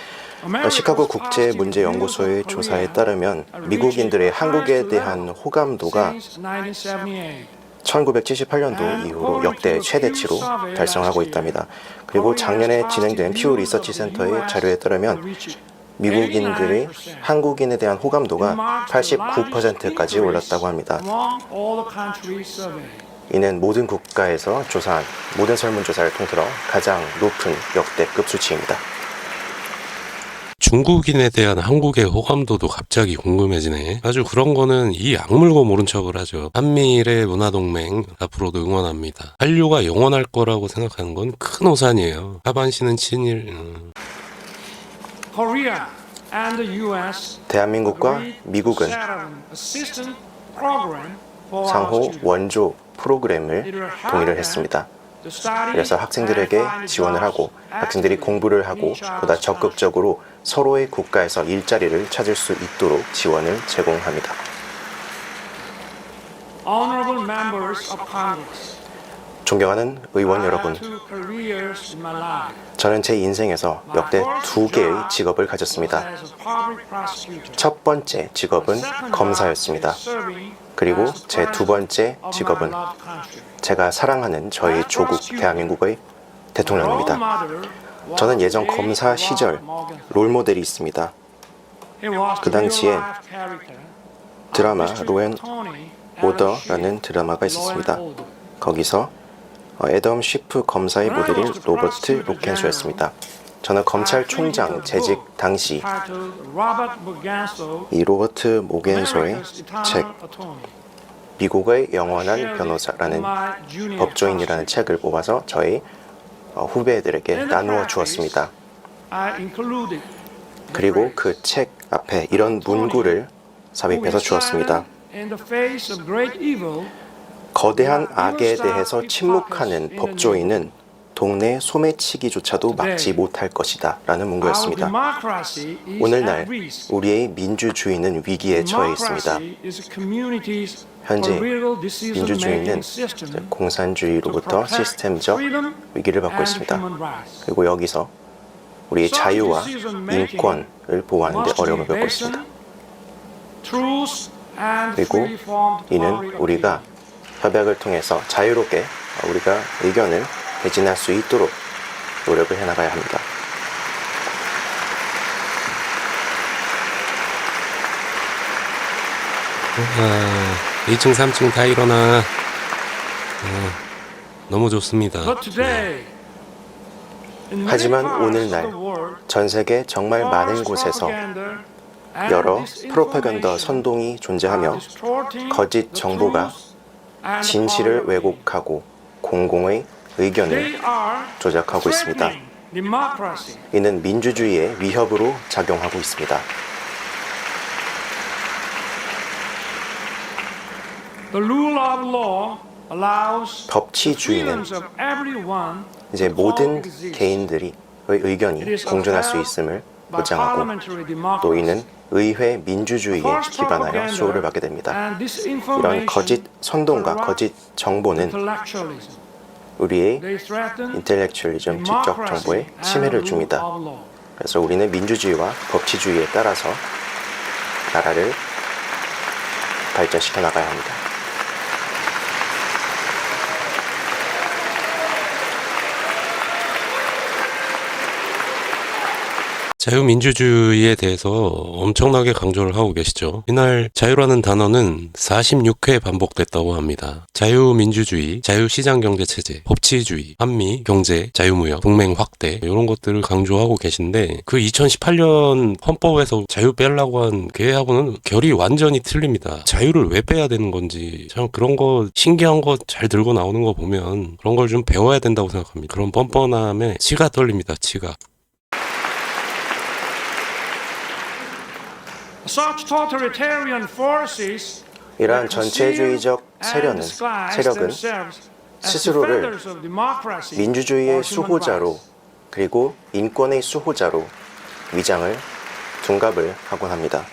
시카고 국제문제연구소의 조사에 따르면 미국인들의 한국에 대한 호감도가 1978년도 이후로 역대 최대치로 달성하고 있답니다. 그리고 작년에 진행된 퓨 리서치 센터의 자료에 따르면 미국인들의 한국인에 대한 호감도가 89%까지 올랐다고 합니다. 이는 모든 국가에서 조사한 모든 설문조사를 통틀어 가장 높은 역대급 수치입니다. 중국인에 대한 한국의 호감도도 갑자기 궁금해지네. 아주 그런 거는 이 악물고 모른 척을 하죠. 한미일의 문화동맹 앞으로도 응원합니다. 한류가 영원할 거라고 생각하는 건 큰 오산이에요. 하반신은 친일. 대한민국과 미국은 상호 원조 프로그램을 동의를 했습니다. 그래서 학생들에게 지원을 하고 학생들이 공부를 하고 보다 적극적으로 서로의 국가에서 일자리를 찾을 수 있도록 지원을 제공합니다. 존경하는 의원 여러분, 저는 제 인생에서 역대 2개의 직업을 가졌습니다. 첫 번째 직업은 검사였습니다. 그리고 제 2번째 직업은 제가 사랑하는 저희 조국 대한민국의 대통령입니다. 저는 예전 검사 시절 롤모델이 있습니다. 그 당시에 드라마 로앤 오더라는 드라마가 있었습니다. 거기서 애덤 쉬프 검사의 모델인 로버트 로켄소였습니다. 저는 검찰총장 재직 당시 이 로버트 모겐소의 책 미국의 영원한 변호사라는 법조인이라는 책을 뽑아서 저희 후배들에게 나누어 주었습니다. 그리고 그 책 앞에 이런 문구를 삽입해서 주었습니다. 거대한 악에 대해서 침묵하는 법조인은 동네 소매치기조차도 막지 못할 것이다 라는 문구였습니다. 오늘날 우리의 민주주의는 위기에 처해 있습니다. 현재 민주주의는 공산주의로부터 시스템적 위기를 받고 있습니다. 그리고 여기서 우리의 자유와 인권을 보호하는 데 어려움을 겪고 있습니다. 그리고 이는 우리가 협약을 통해서 자유롭게 우리가 의견을 개진할 수 있도록 노력을 해나가야 합니다. 2층 3층 다 일어나. 너무 좋습니다. 하지만 오늘날 전 세계 정말 많은 곳에서 여러 프로파간다 선동이 존재하며 거짓 정보가 진실을 왜곡하고 공공의 의견을 조작하고 있습니다. 이는 민주주의의 위협으로 작용하고 있습니다. 법치주의는 이제 모든 개인들의 의견이 공존할 수 있음을 보장하고 또 이는 의회 민주주의에 기반하여 수호를 받게 됩니다. 이런 거짓 선동과 거짓 정보는 우리의 인텔렉츄얼리즘, 지적 정보에 침해를 줍니다. 그래서 우리는 민주주의와 법치주의에 따라서 나라를 발전시켜 나가야 합니다. 자유민주주의에 대해서 엄청나게 강조를 하고 계시죠. 이날 자유라는 단어는 46회 반복됐다고 합니다. 자유민주주의, 자유시장경제체제, 법치주의, 한미, 경제, 자유무역, 동맹 확대 이런 것들을 강조하고 계신데 그 2018년 헌법에서 자유 빼려고 한 그하고는 결이 완전히 틀립니다. 자유를 왜 빼야 되는 건지 참 그런 거 신기한 거 잘 들고 나오는 거 보면 그런 걸 좀 배워야 된다고 생각합니다. 그런 뻔뻔함에 치가 떨립니다. 치가. Such totalitarian forces 이러한 전체주의적 세력은 스스로를 민주주의의 수호자로 그리고 인권의 수호자로 위장을 둔갑을 하곤 합니다.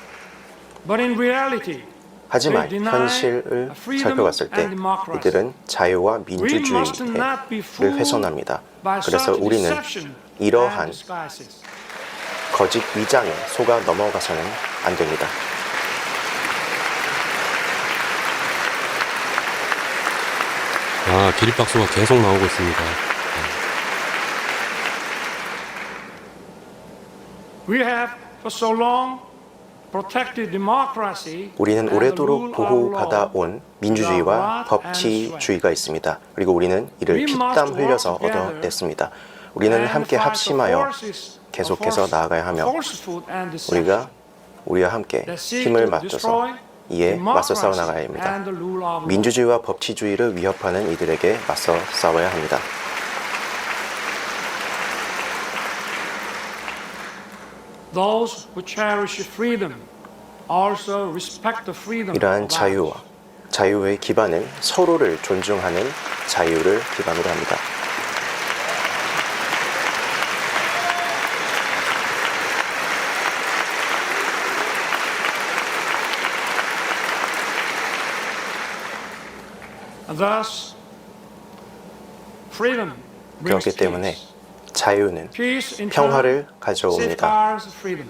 But in reality, 하지만 현실을 살펴봤을 때 이들은 자유와 민주주의를 훼손합니다. 그래서 우리는 이러한 거짓 위장에 속아 넘어가서는 안 됩니다. 아, 기립박수가 계속 나오고 있습니다. we have for so long protected democracy. 우리는 and 오래도록 the rule of law. 보호받아온 민주주의와 법치주의가 있습니다. 그리고 우리는 이를 피땀 흘려서 얻어냈습니다. 우리는 함께 합심하여 계속해서 나아가야 하며 우리와 함께 힘을 맞춰서 이에 맞서 싸워 나가야 합니다. 민주주의와 법치주의를 위협하는 이들에게 맞서 싸워야 합니다. Those who cherish freedom also respect the freedom 이러한 of others. 자유의 기반은 서로를 존중하는 자유를 기반으로 합니다. Thus, freedom brings 그렇기 때문에 peace. 자유는 Peace in 평화를 turn 가져옵니다. safeguards freedom.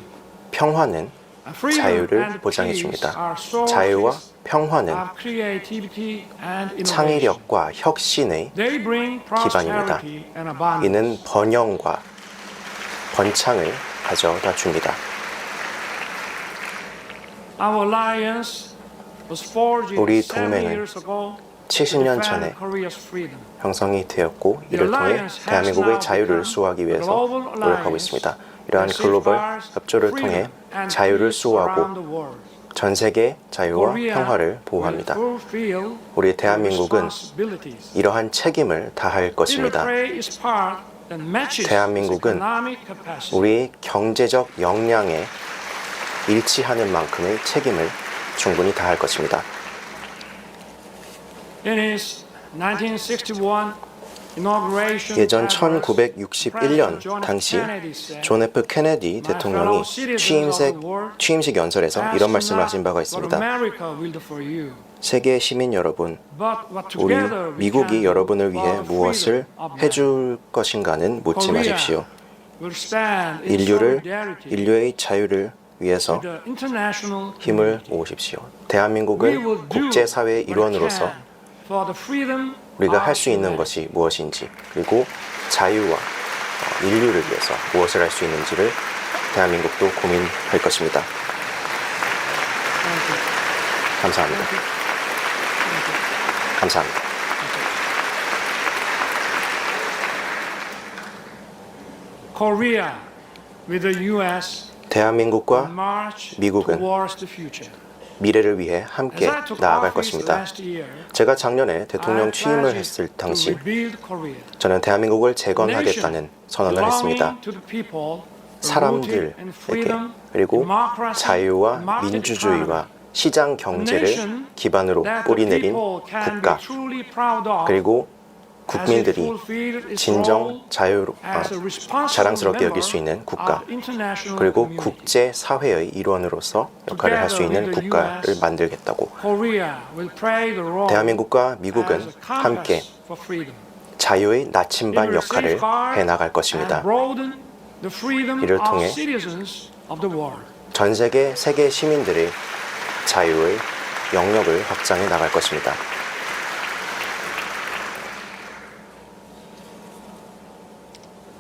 평화는 And freedom 자유를 and 보장해줍니다. peace are sources 자유와 평화는 of creativity and innovation. 창의력과 혁신의 They bring 기반입니다. prosperity and abundance. 이는 번영과 번창을 가져다 줍니다. Our alliance was forged 우리 7 동맹은 years ago 70년 to 전에 defend Korea's freedom. 형성이 되었고 이를 통해 대한민국의 자유를 수호하기 위해서 노력하고 있습니다. 이러한 글로벌 협조를 통해 자유를 수호하고 전 세계 자유와 평화를 보호합니다. 우리 대한민국은 이러한 책임을 다할 것입니다. 대한민국은 우리의 경제적 역량에 일치하는 만큼의 책임을 충분히 다할 것입니다. 예전 1961년 당시 존 F 케네디 대통령이 취임식 연설에서 이런 말씀을 하신 바가 있습니다. 세계 시민 여러분, 우리 미국이 여러분을 위해 무엇을 해줄 것인가는 묻지 마십시오. 인류의 자유를 위해서 힘을 모으십시오. 대한민국은 국제사회의 일원으로서 우리가 할 수 있는 것이 무엇인지 그리고 자유와 인류를 위해서 무엇을 할 수 있는지를 대한민국도 고민할 것입니다. 감사합니다. 감사합니다. Korea with the US 대한민국과 march 미국은 towards the future. 미래를 위해 함께 As I took 나아갈 office 것입니다. last year, 제가 작년에 대통령 I 취임을 pledged 했을 to 당시 rebuild Korea. 저는 대한민국을 재건하겠다는 선언을 했습니다. Belonging to the people, rooted in 사람들에게 freedom, 그리고 democracy, 자유와 market 민주주의와 economy. 시장 경제를 기반으로 뿌리내린 국가 그리고 국민들이 진정 자랑스럽게 여길 수 있는 국가 그리고 국제사회의 일원으로서 역할을 할 수 있는 국가를 만들겠다고 대한민국과 미국은 함께 자유의 나침반 역할을 해나갈 것입니다. 이를 통해 전 세계 시민들의 자유의 영역을 확장해 나갈 것입니다.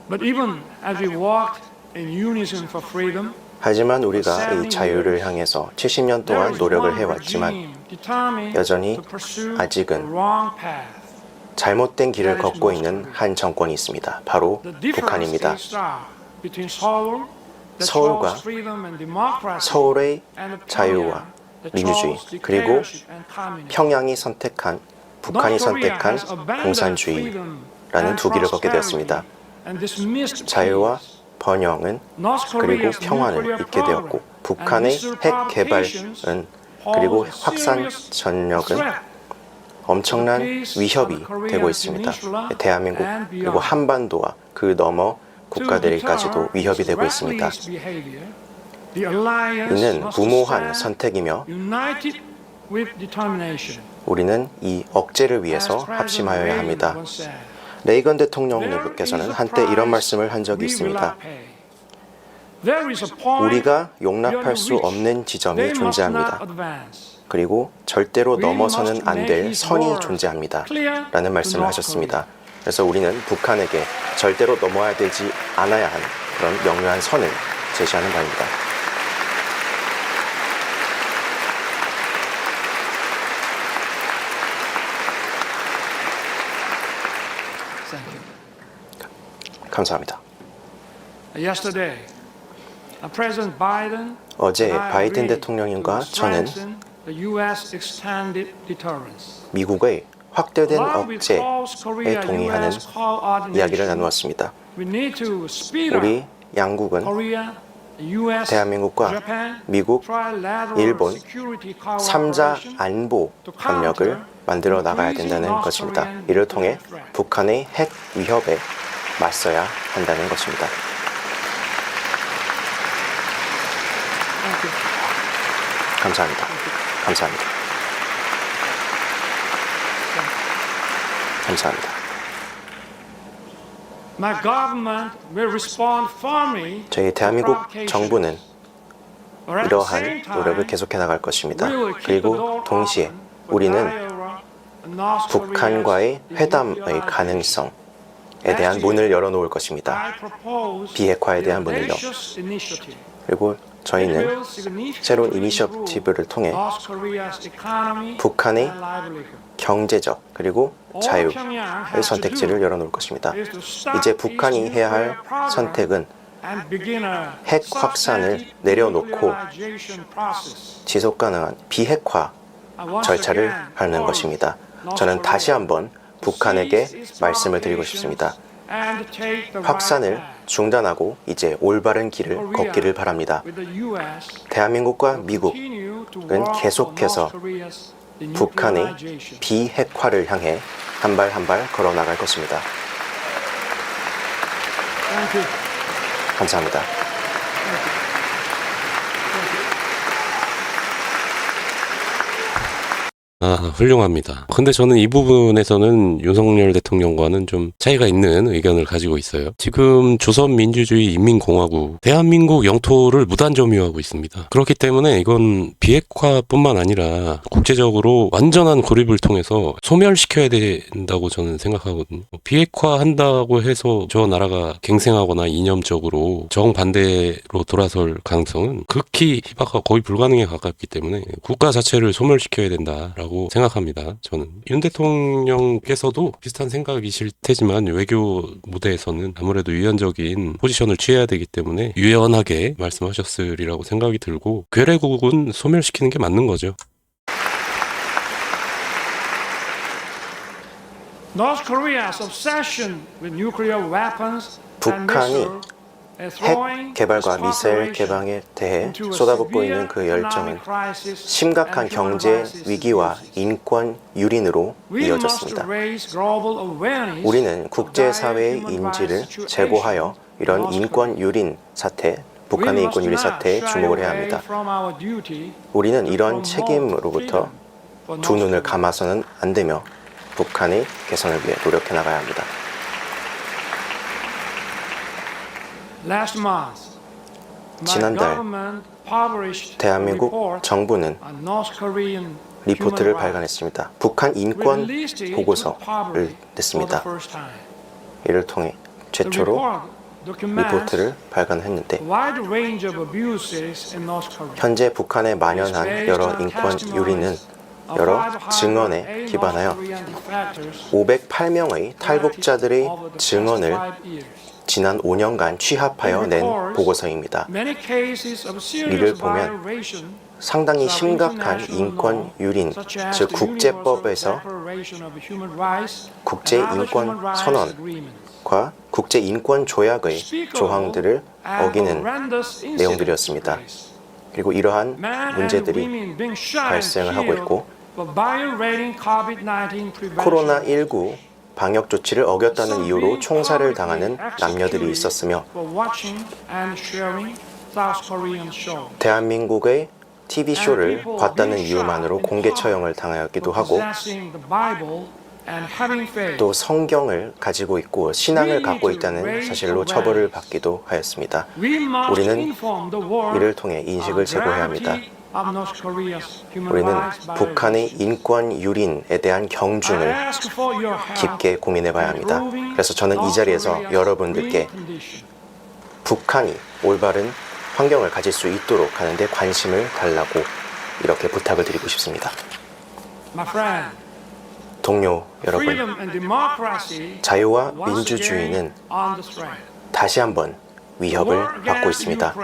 But even as we walked in unison for freedom, 하지만 우리가 이 자유를 향해서 70년 동안 노력을 해왔지만 여전히 아직은 잘못된 길을 걷고 있는 한 정권이 있습니다. 바로 북한입니다. 서울과 서울의 자유와 민주주의, 그리고 평양이 선택한, 북한이 선택한 공산주의라는 두 길을 걷게 되었습니다. 자유와 번영은 그리고 평화를 잇게 되었고, 북한의 핵 개발은 그리고 확산 전력은 엄청난 위협이 되고 있습니다. 대한민국 그리고 한반도와 그 너머 국가들까지도 위협이 되고 있습니다. 이는 무모한 선택이며 우리는 이 억제를 위해서 합심하여야 합니다. 레이건 대통령님께서는 한때 이런 말씀을 한 적이 있습니다. 우리가 용납할 수 없는 지점이 존재합니다. 그리고 절대로 넘어서는 안 될 선이 존재합니다. 라는 말씀을 하셨습니다. 그래서 우리는 북한에게 절대로 넘어야 되지 않아야 할 그런 명료한 선을 제시하는 바입니다. 감사합니다. 어제 바이든 대통령님과 저는 미국의 확대된 억제에 동의하는 이야기를 나누었습니다. 우리 양국은 대한민국과 미국, 일본 3자 안보 협력을 만들어 나가야 된다는 것입니다. 이를 통해 북한의 핵 위협에 맞서야 한다는 것입니다. 감사합니다. 감사합니다. 감사합니다. 저희 대한민국 정부는 이러한 노력을 계속해 나갈 것입니다. 그리고 동시에 우리는 북한과의 회담의 가능성에 대한 문을 열어놓을 것입니다. 비핵화에 대한 문을요. 그리고 저희는 새로운 이니셔티브를 통해 북한의 경제적 그리고 자유의 선택지를 열어놓을 것입니다. 이제 북한이 해야 할 선택은 핵 확산을 내려놓고 지속 가능한 비핵화 절차를 밟는 것입니다. 저는 다시 한번 북한에게 말씀을 드리고 싶습니다. 확산을 중단하고 이제 올바른 길을 걷기를 바랍니다. 대한민국과 미국은 계속해서 북한의 비핵화를 향해 한 발 한 발 걸어 나갈 것입니다. 감사합니다. 훌륭합니다. 근데 저는 이 부분에서는 윤석열 대통령과는 좀 차이가 있는 의견을 가지고 있어요. 지금 조선민주주의 인민공화국, 대한민국 영토를 무단 점유하고 있습니다. 그렇기 때문에 이건 비핵화뿐만 아니라 국제적으로 완전한 고립을 통해서 소멸시켜야 된다고 저는 생각하거든요. 비핵화한다고 해서 저 나라가 갱생하거나 이념적으로 정반대로 돌아설 가능성은 극히 희박하고 거의 불가능에 가깝기 때문에 국가 자체를 소멸시켜야 된다라고 생각합니다. 저는 윤 대통령께서도 비슷한 생각이실 테지만 외교 무대에서는 아무래도 유연적인 포지션을 취해야 되기 때문에 유연하게 말씀하셨으리라고 생각이 들고 괴뢰국은 소멸시키는 게 맞는 거죠. 북한이 핵 개발과 미사일 개방에 대해 쏟아붓고 있는 그 열정은 심각한 경제 위기와 인권 유린으로 이어졌습니다. 우리는 국제사회의 인지를 제고하여 이런 인권 유린 사태, 북한의 인권 유린 사태에 주목을 해야 합니다. 우리는 이런 책임으로부터 두 눈을 감아서는 안 되며 북한의 개선을 위해 노력해 나가야 합니다. 지난달 대한민국 정부는 리포트를 발간했습니다. 북한 인권 보고서를 냈습니다. 이를 통해 최초로 리포트를 발간했는데 wide range of abuses in North Korea. 현재 북한에 만연한 여러 인권 유린은 여러 증언에 기반하여 508명의 탈북자들의 증언을 지난 5년간 취합하여 낸 보고서입니다. 이를 보면 상당히 심각한 인권 유린, 즉 국제법에서 국제인권선언과 국제인권조약의 조항들을 어기는 내용들이었습니다. 그리고 이러한 문제들이 발생을 하고 있고 코로나19 방역 조치를 어겼다는 이유로 총살을 당하는 남녀들이 있었으며 대한민국의 TV쇼를 봤다는 이유만으로 공개 처형을 당하였기도 하고 또 성경을 가지고 있고 신앙을 갖고 있다는 사실로 처벌을 받기도 하였습니다. 우리는 이를 통해 인식을 제고해야 합니다. 우리는 북한의 인권 유린에 대한 경중을 깊게 고민해 봐야 합니다. 그래서 저는 이 자리에서 여러분들께 북한이 올바른 환경을 가질 수 있도록 하는데 관심을 달라고 이렇게 부탁을 드리고 싶습니다. 동료 여러분, 자유와 민주주의는 다시 한번 위협을 받고 있습니다.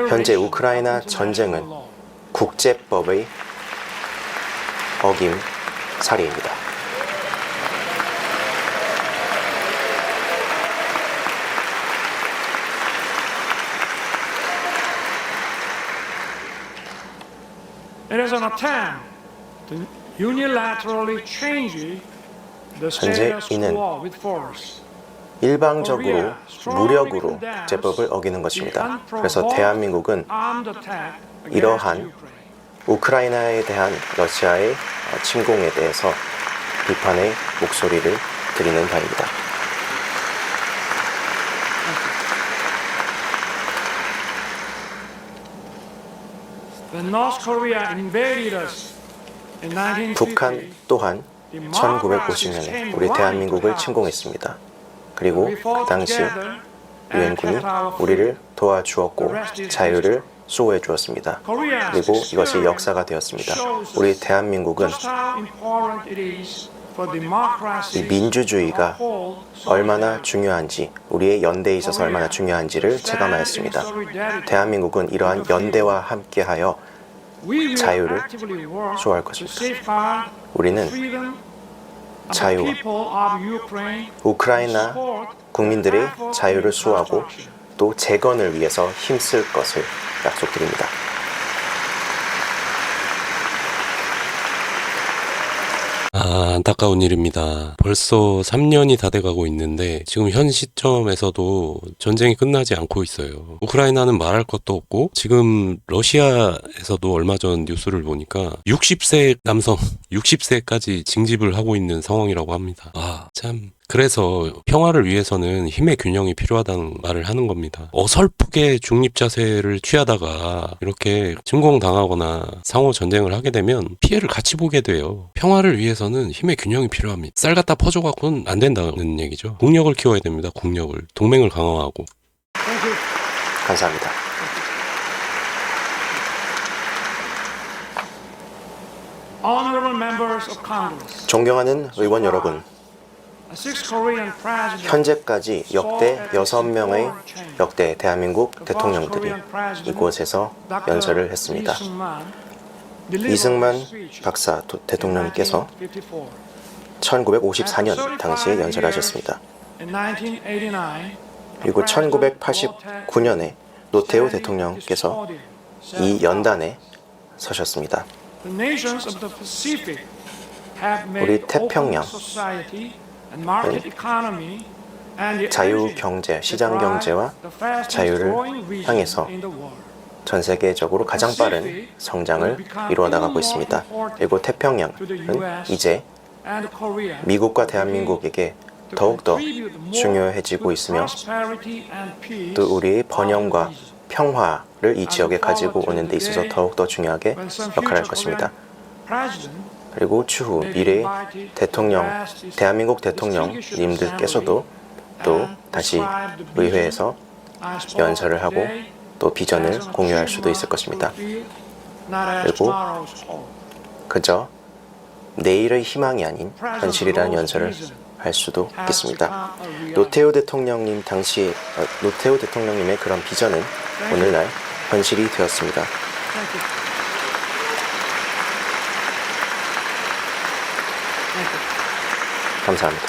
현재 우크라이나 전쟁은 국제법의 어김 사례입니다. It is an attempt to unilaterally change the status quo with force. 일방적으로 무력으로 국제법을 어기는 것입니다. 그래서 대한민국은 이러한 우크라이나에 대한 러시아의 침공에 대해서 비판의 목소리를 드리는 바입니다. 북한 또한 1950년에 우리 대한민국을 침공했습니다. 그리고 그 당시 유엔군이 우리를 도와주었고 자유를 수호해 주었습니다. 그리고 이것이 역사가 되었습니다. 우리 대한민국은 이 민주주의가 얼마나 중요한지, 우리의 연대에 있어서 얼마나 중요한지를 체감하였습니다. 대한민국은 이러한 연대와 함께하여 자유를 수호할 것입니다. 우리는 자유와 우크라이나 국민들의 자유를 수호하고 또 재건을 위해서 힘쓸 것을 약속드립니다. 안타까운 일입니다. 벌써 3년이 다 돼가고 있는데 지금 현 시점에서도 전쟁이 끝나지 않고 있어요. 우크라이나는 말할 것도 없고 지금 러시아에서도 얼마 전 뉴스를 보니까 60세 남성 60세까지 징집을 하고 있는 상황이라고 합니다. 참 그래서 평화를 위해서는 힘의 균형이 필요하다는 말을 하는 겁니다. 어설프게 중립 자세를 취하다가 이렇게 침공당하거나 상호 전쟁을 하게 되면 피해를 같이 보게 돼요. 평화를 위해서는 힘의 균형이 필요합니다. 쌀 갖다 퍼줘갖고는 안 된다는 얘기죠. 국력을 키워야 됩니다. 국력을. 동맹을 강화하고. 감사합니다. 존경하는 의원 여러분, 현재까지 역대 6명의 역대 대한민국 대통령들이 이곳에서 연설을 했습니다. 이승만 박사 대통령께서 1954년 당시에 연설하셨습니다. 그리고 1989년에 노태우 대통령께서 이 연단에 서셨습니다. 우리 태평양 자유경제, 시장경제와 자유를 향해서 전 세계적으로 가장 빠른 성장을 이루어 나가고 있습니다. 그리고 태평양은 이제 미국과 대한민국에게 더욱더 중요해지고 있으며 또 우리의 번영과 평화를 이 지역에 가지고 오는 데 있어서 더욱더 중요하게 역할을 할 것입니다. 그리고 추후 미래의 대한민국 대통령님들께서도 또 다시 의회에서 연설을 하고 또 비전을 공유할 수도 있을 것입니다. 그리고 그저 내일의 희망이 아닌 현실이라는 연설을 할 수도 있겠습니다. 노태우 대통령님의 그런 비전은 오늘날 현실이 되었습니다. 감사합니다.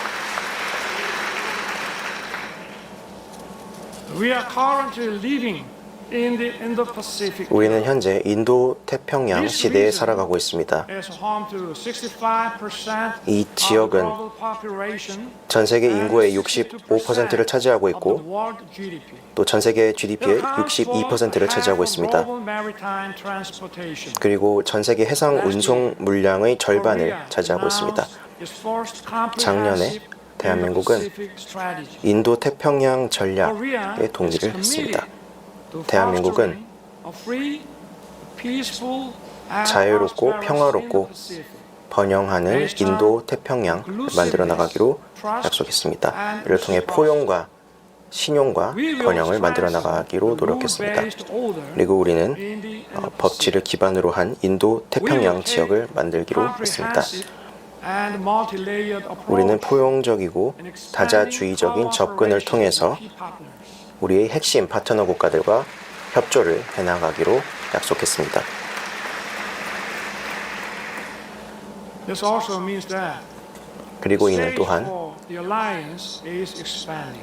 We are currently living in the Indo-Pacific. 우리는 현재 인도 태평양 시대에 살아가고 있습니다. As home to 65% 이 지역은 global population 전 세계 인구의 65%를 차지하고 of 있고 the world GDP. 또 전 세계 GDP의 62%를 차지하고 있습니다. Global maritime transportation. 그리고 전 세계 해상 운송 물량의 절반을 차지하고 있습니다. 작년에 대한민국은 인도 태평양 전략에 동의를 했습니다. 대한민국은 자유롭고 평화롭고 번영하는 인도 태평양을 만들어 나가기로 약속했습니다. 이를 통해 포용과 신용과 번영을 만들어 나가기로 노력했습니다. 그리고 우리는 법치를 기반으로 한 인도 태평양 지역을 만들기로 했습니다. 우리는 포용적이고 다자주의적인 접근을 통해서 우리의 핵심 파트너 국가들과 협조를 해나가기로 약속했습니다. 그리고 이는 또한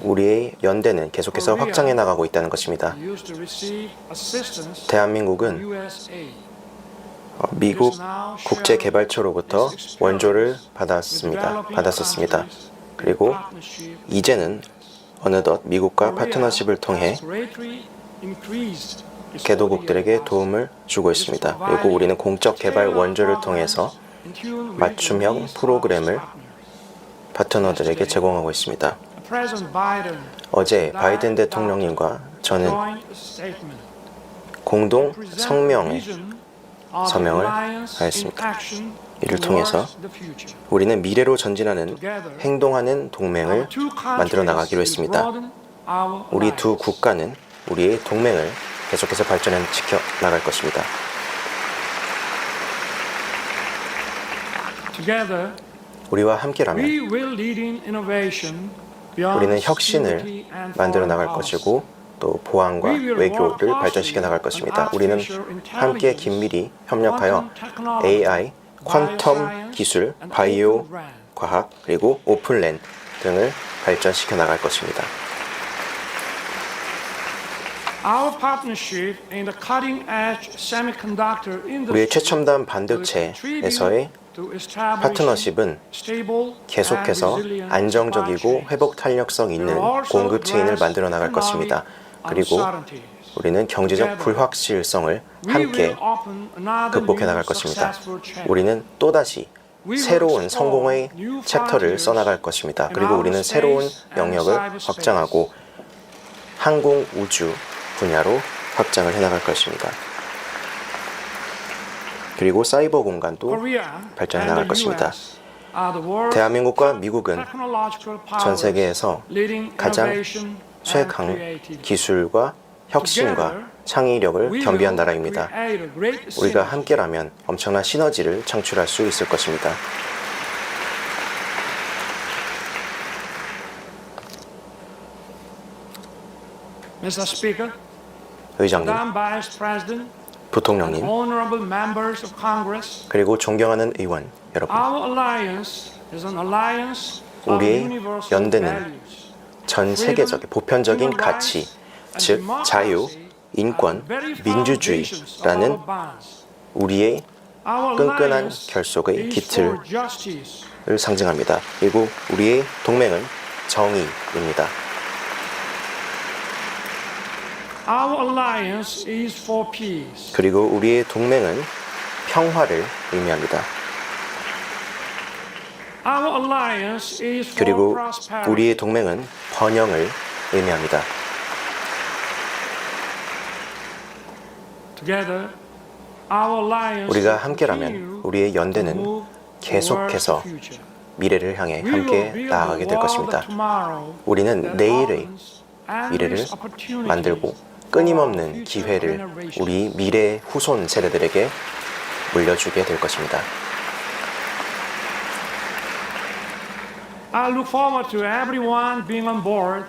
우리의 연대는 계속해서 확장해 나가고 있다는 것입니다. 대한민국은 미국 국제개발처로부터 원조를 받았었습니다. 그리고 이제는 어느덧 미국과 파트너십을 통해 개도국들에게 도움을 주고 있습니다. 그리고 우리는 공적 개발 원조를 통해서 맞춤형 프로그램을 파트너들에게 제공하고 있습니다. 어제 바이든 대통령님과 저는 공동 서명을 하였습니다. 이를 통해서 우리는 미래로 전진하는 행동하는 동맹을 만들어 나가기로 했습니다. 우리 두 국가는 우리의 동맹을 계속해서 발전시켜 나갈 것입니다. 우리와 함께라면 우리는 혁신을 만들어 나갈 것이고 또 보안과 외교를 발전시켜 나갈 것입니다. 우리는 함께 긴밀히 협력하여 AI, 퀀텀 기술, 바이오 과학, 그리고 오픈랜 등을 발전시켜 나갈 것입니다. 우리의 최첨단 반도체에서의 파트너십은 계속해서 안정적이고 회복 탄력성 있는 공급 체인을 만들어 나갈 것입니다. 그리고 우리는 경제적 불확실성을 함께 극복해 나갈 것입니다. 우리는 또다시 새로운 성공의 챕터를 써나갈 것입니다. 그리고 우리는 새로운 영역을 확장하고 항공 우주 분야로 확장을 해나갈 것입니다. 그리고 사이버 공간도 발전해 나갈 것입니다. 대한민국과 미국은 전 세계에서 가장 최강 기술과 혁신과 창의력을 겸비한 나라입니다. 우리가 함께라면 엄청난 시너지를 창출할 수 있을 것입니다. 의장님, 부통령님, 그리고 존경하는 의원 여러분, 우리의 연대는 전 세계적인 보편적인 가치, 즉 자유, 인권, 민주주의라는 우리의 끈끈한 결속의 기틀을 상징합니다. 그리고 우리의 동맹은 정의입니다. 그리고 우리의 동맹은 평화를 의미합니다. 그리고 우리의 동맹은 번영을 의미합니다. 우리가 함께라면 우리의 연대는 계속해서 미래를 향해 We will 함께 build 나아가게 될 the 것입니다. world tomorrow 우리는 that 내일의 opens endless 미래를 opportunities 만들고 for 끊임없는 future 기회를 generations. 우리 미래 후손 세대들에게 물려주게 될 것입니다. I look forward to everyone being on board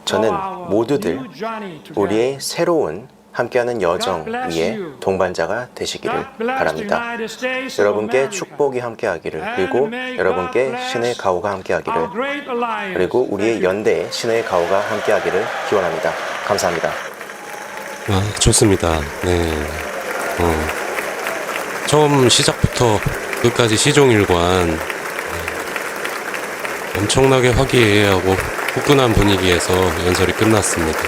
저는 for our 모두들 new journey together. 우리의 새로운 함께하는 여정 God bless 위에 you. 동반자가 되시기를 God bless the 바랍니다. United States of 여러분께 America. 축복이 함께하기를, And 그리고 may 여러분께 God bless 신의 가호가 함께하기를, our great alliance. 그리고 우리의 Thank you. 연대에 신의 가호가 함께하기를 기원합니다. 감사합니다. 아, 좋습니다. 네. 처음 시작부터 끝까지 시종일관 엄청나게 화기애애하고 후끈한 분위기에서 연설이 끝났습니다.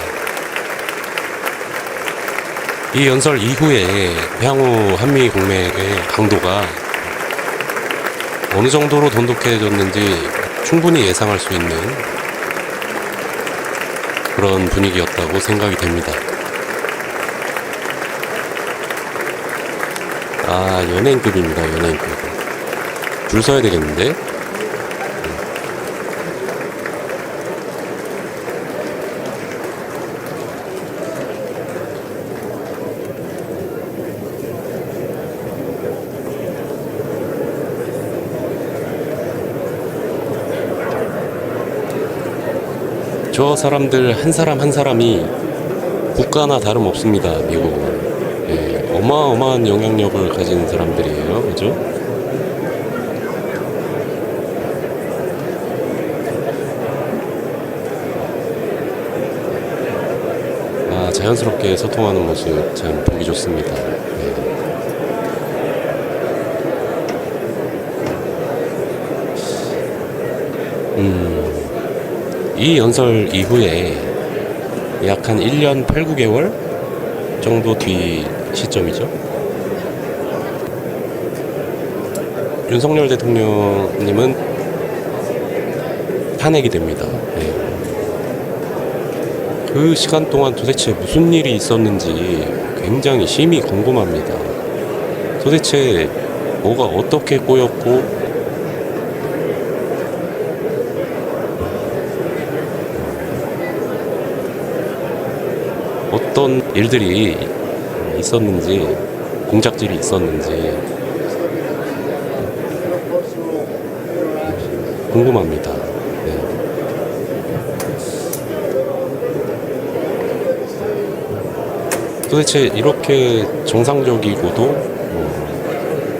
이 연설 이후에 향후 한미 동맹의 강도가 어느 정도로 돈독해졌는지 충분히 예상할 수 있는 그런 분위기였다고 생각이 됩니다. 아, 연예인급입니다. 연예인급. 줄 서야 되겠는데? 저 사람들 한 사람 한 사람이 국가나 다름없습니다. 미국은. 예, 어마어마한 영향력을 가진 사람들이에요. 그죠? 아, 자연스럽게 소통하는 모습 참 보기 좋습니다. 이 연설 이후에 약 한 1년 8, 9개월 정도 뒤 시점이죠. 윤석열 대통령님은 탄핵이 됩니다. 네. 그 시간 동안 도대체 무슨 일이 있었는지 굉장히 심히 궁금합니다. 도대체 뭐가 어떻게 꼬였고 어떤 일들이 있었는지, 공작질이 있었는지 궁금합니다. 네. 도대체 이렇게 정상적이고도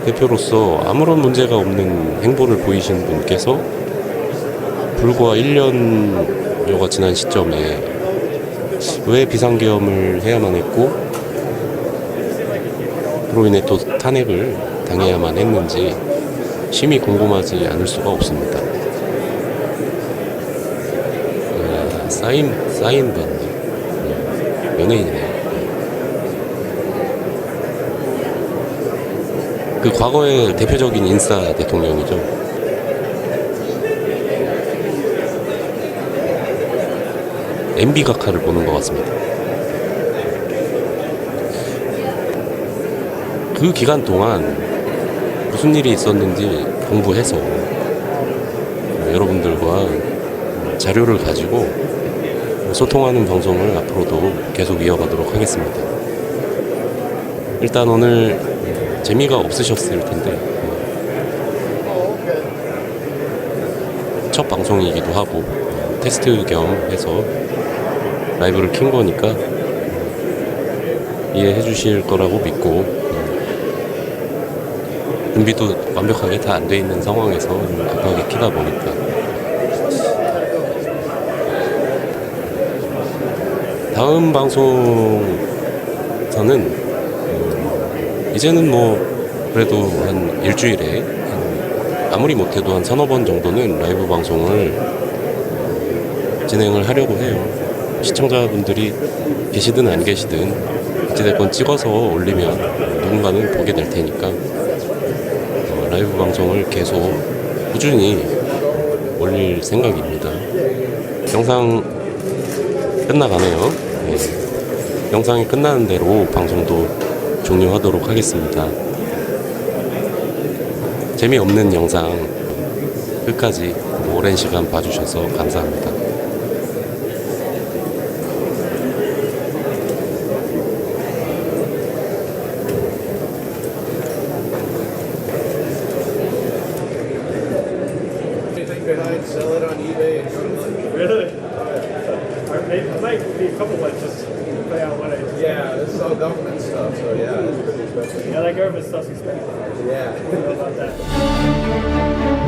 대표로서 아무런 문제가 없는 행보를 보이신 분께서 불과 1년여가 지난 시점에 왜 비상계엄을 해야만 했고 그로 인해 또 탄핵을 당해야만 했는지 심히 궁금하지 않을 수가 없습니다. 사인 받는 연예인이네요. 그 과거의 대표적인 인싸 대통령이죠. MB 각하를 보는 것 같습니다. 그 기간 동안 무슨 일이 있었는지 공부해서 여러분들과 자료를 가지고 소통하는 방송을 앞으로도 계속 이어가도록 하겠습니다. 일단 오늘 재미가 없으셨을 텐데 첫 방송이기도 하고 테스트 겸 해서 라이브를 킨 거니까 이해해 주실 거라고 믿고 준비도 완벽하게 다 안 돼 있는 상황에서 급하게 키다 보니까 다음 방송에서는 이제는 뭐 그래도 한 일주일에 아무리 못해도 한 3-4번 정도는 라이브 방송을 진행을 하려고 해요. 시청자분들이 계시든 안 계시든 어찌됐건 찍어서 올리면 누군가는 보게 될 테니까 라이브 방송을 계속 꾸준히 올릴 생각입니다. 영상 끝나가네요. 네. 영상이 끝나는 대로 방송도 종료하도록 하겠습니다. 재미없는 영상 끝까지 오랜 시간 봐주셔서 감사합니다. Anything behind sell it on eBay and go to lunch? Really? I might be a couple lunches to play out what I do. Yeah, this is all government stuff, so yeah, it's pretty expensive. Yeah, that government stuff's expensive. Yeah. I don't know about that.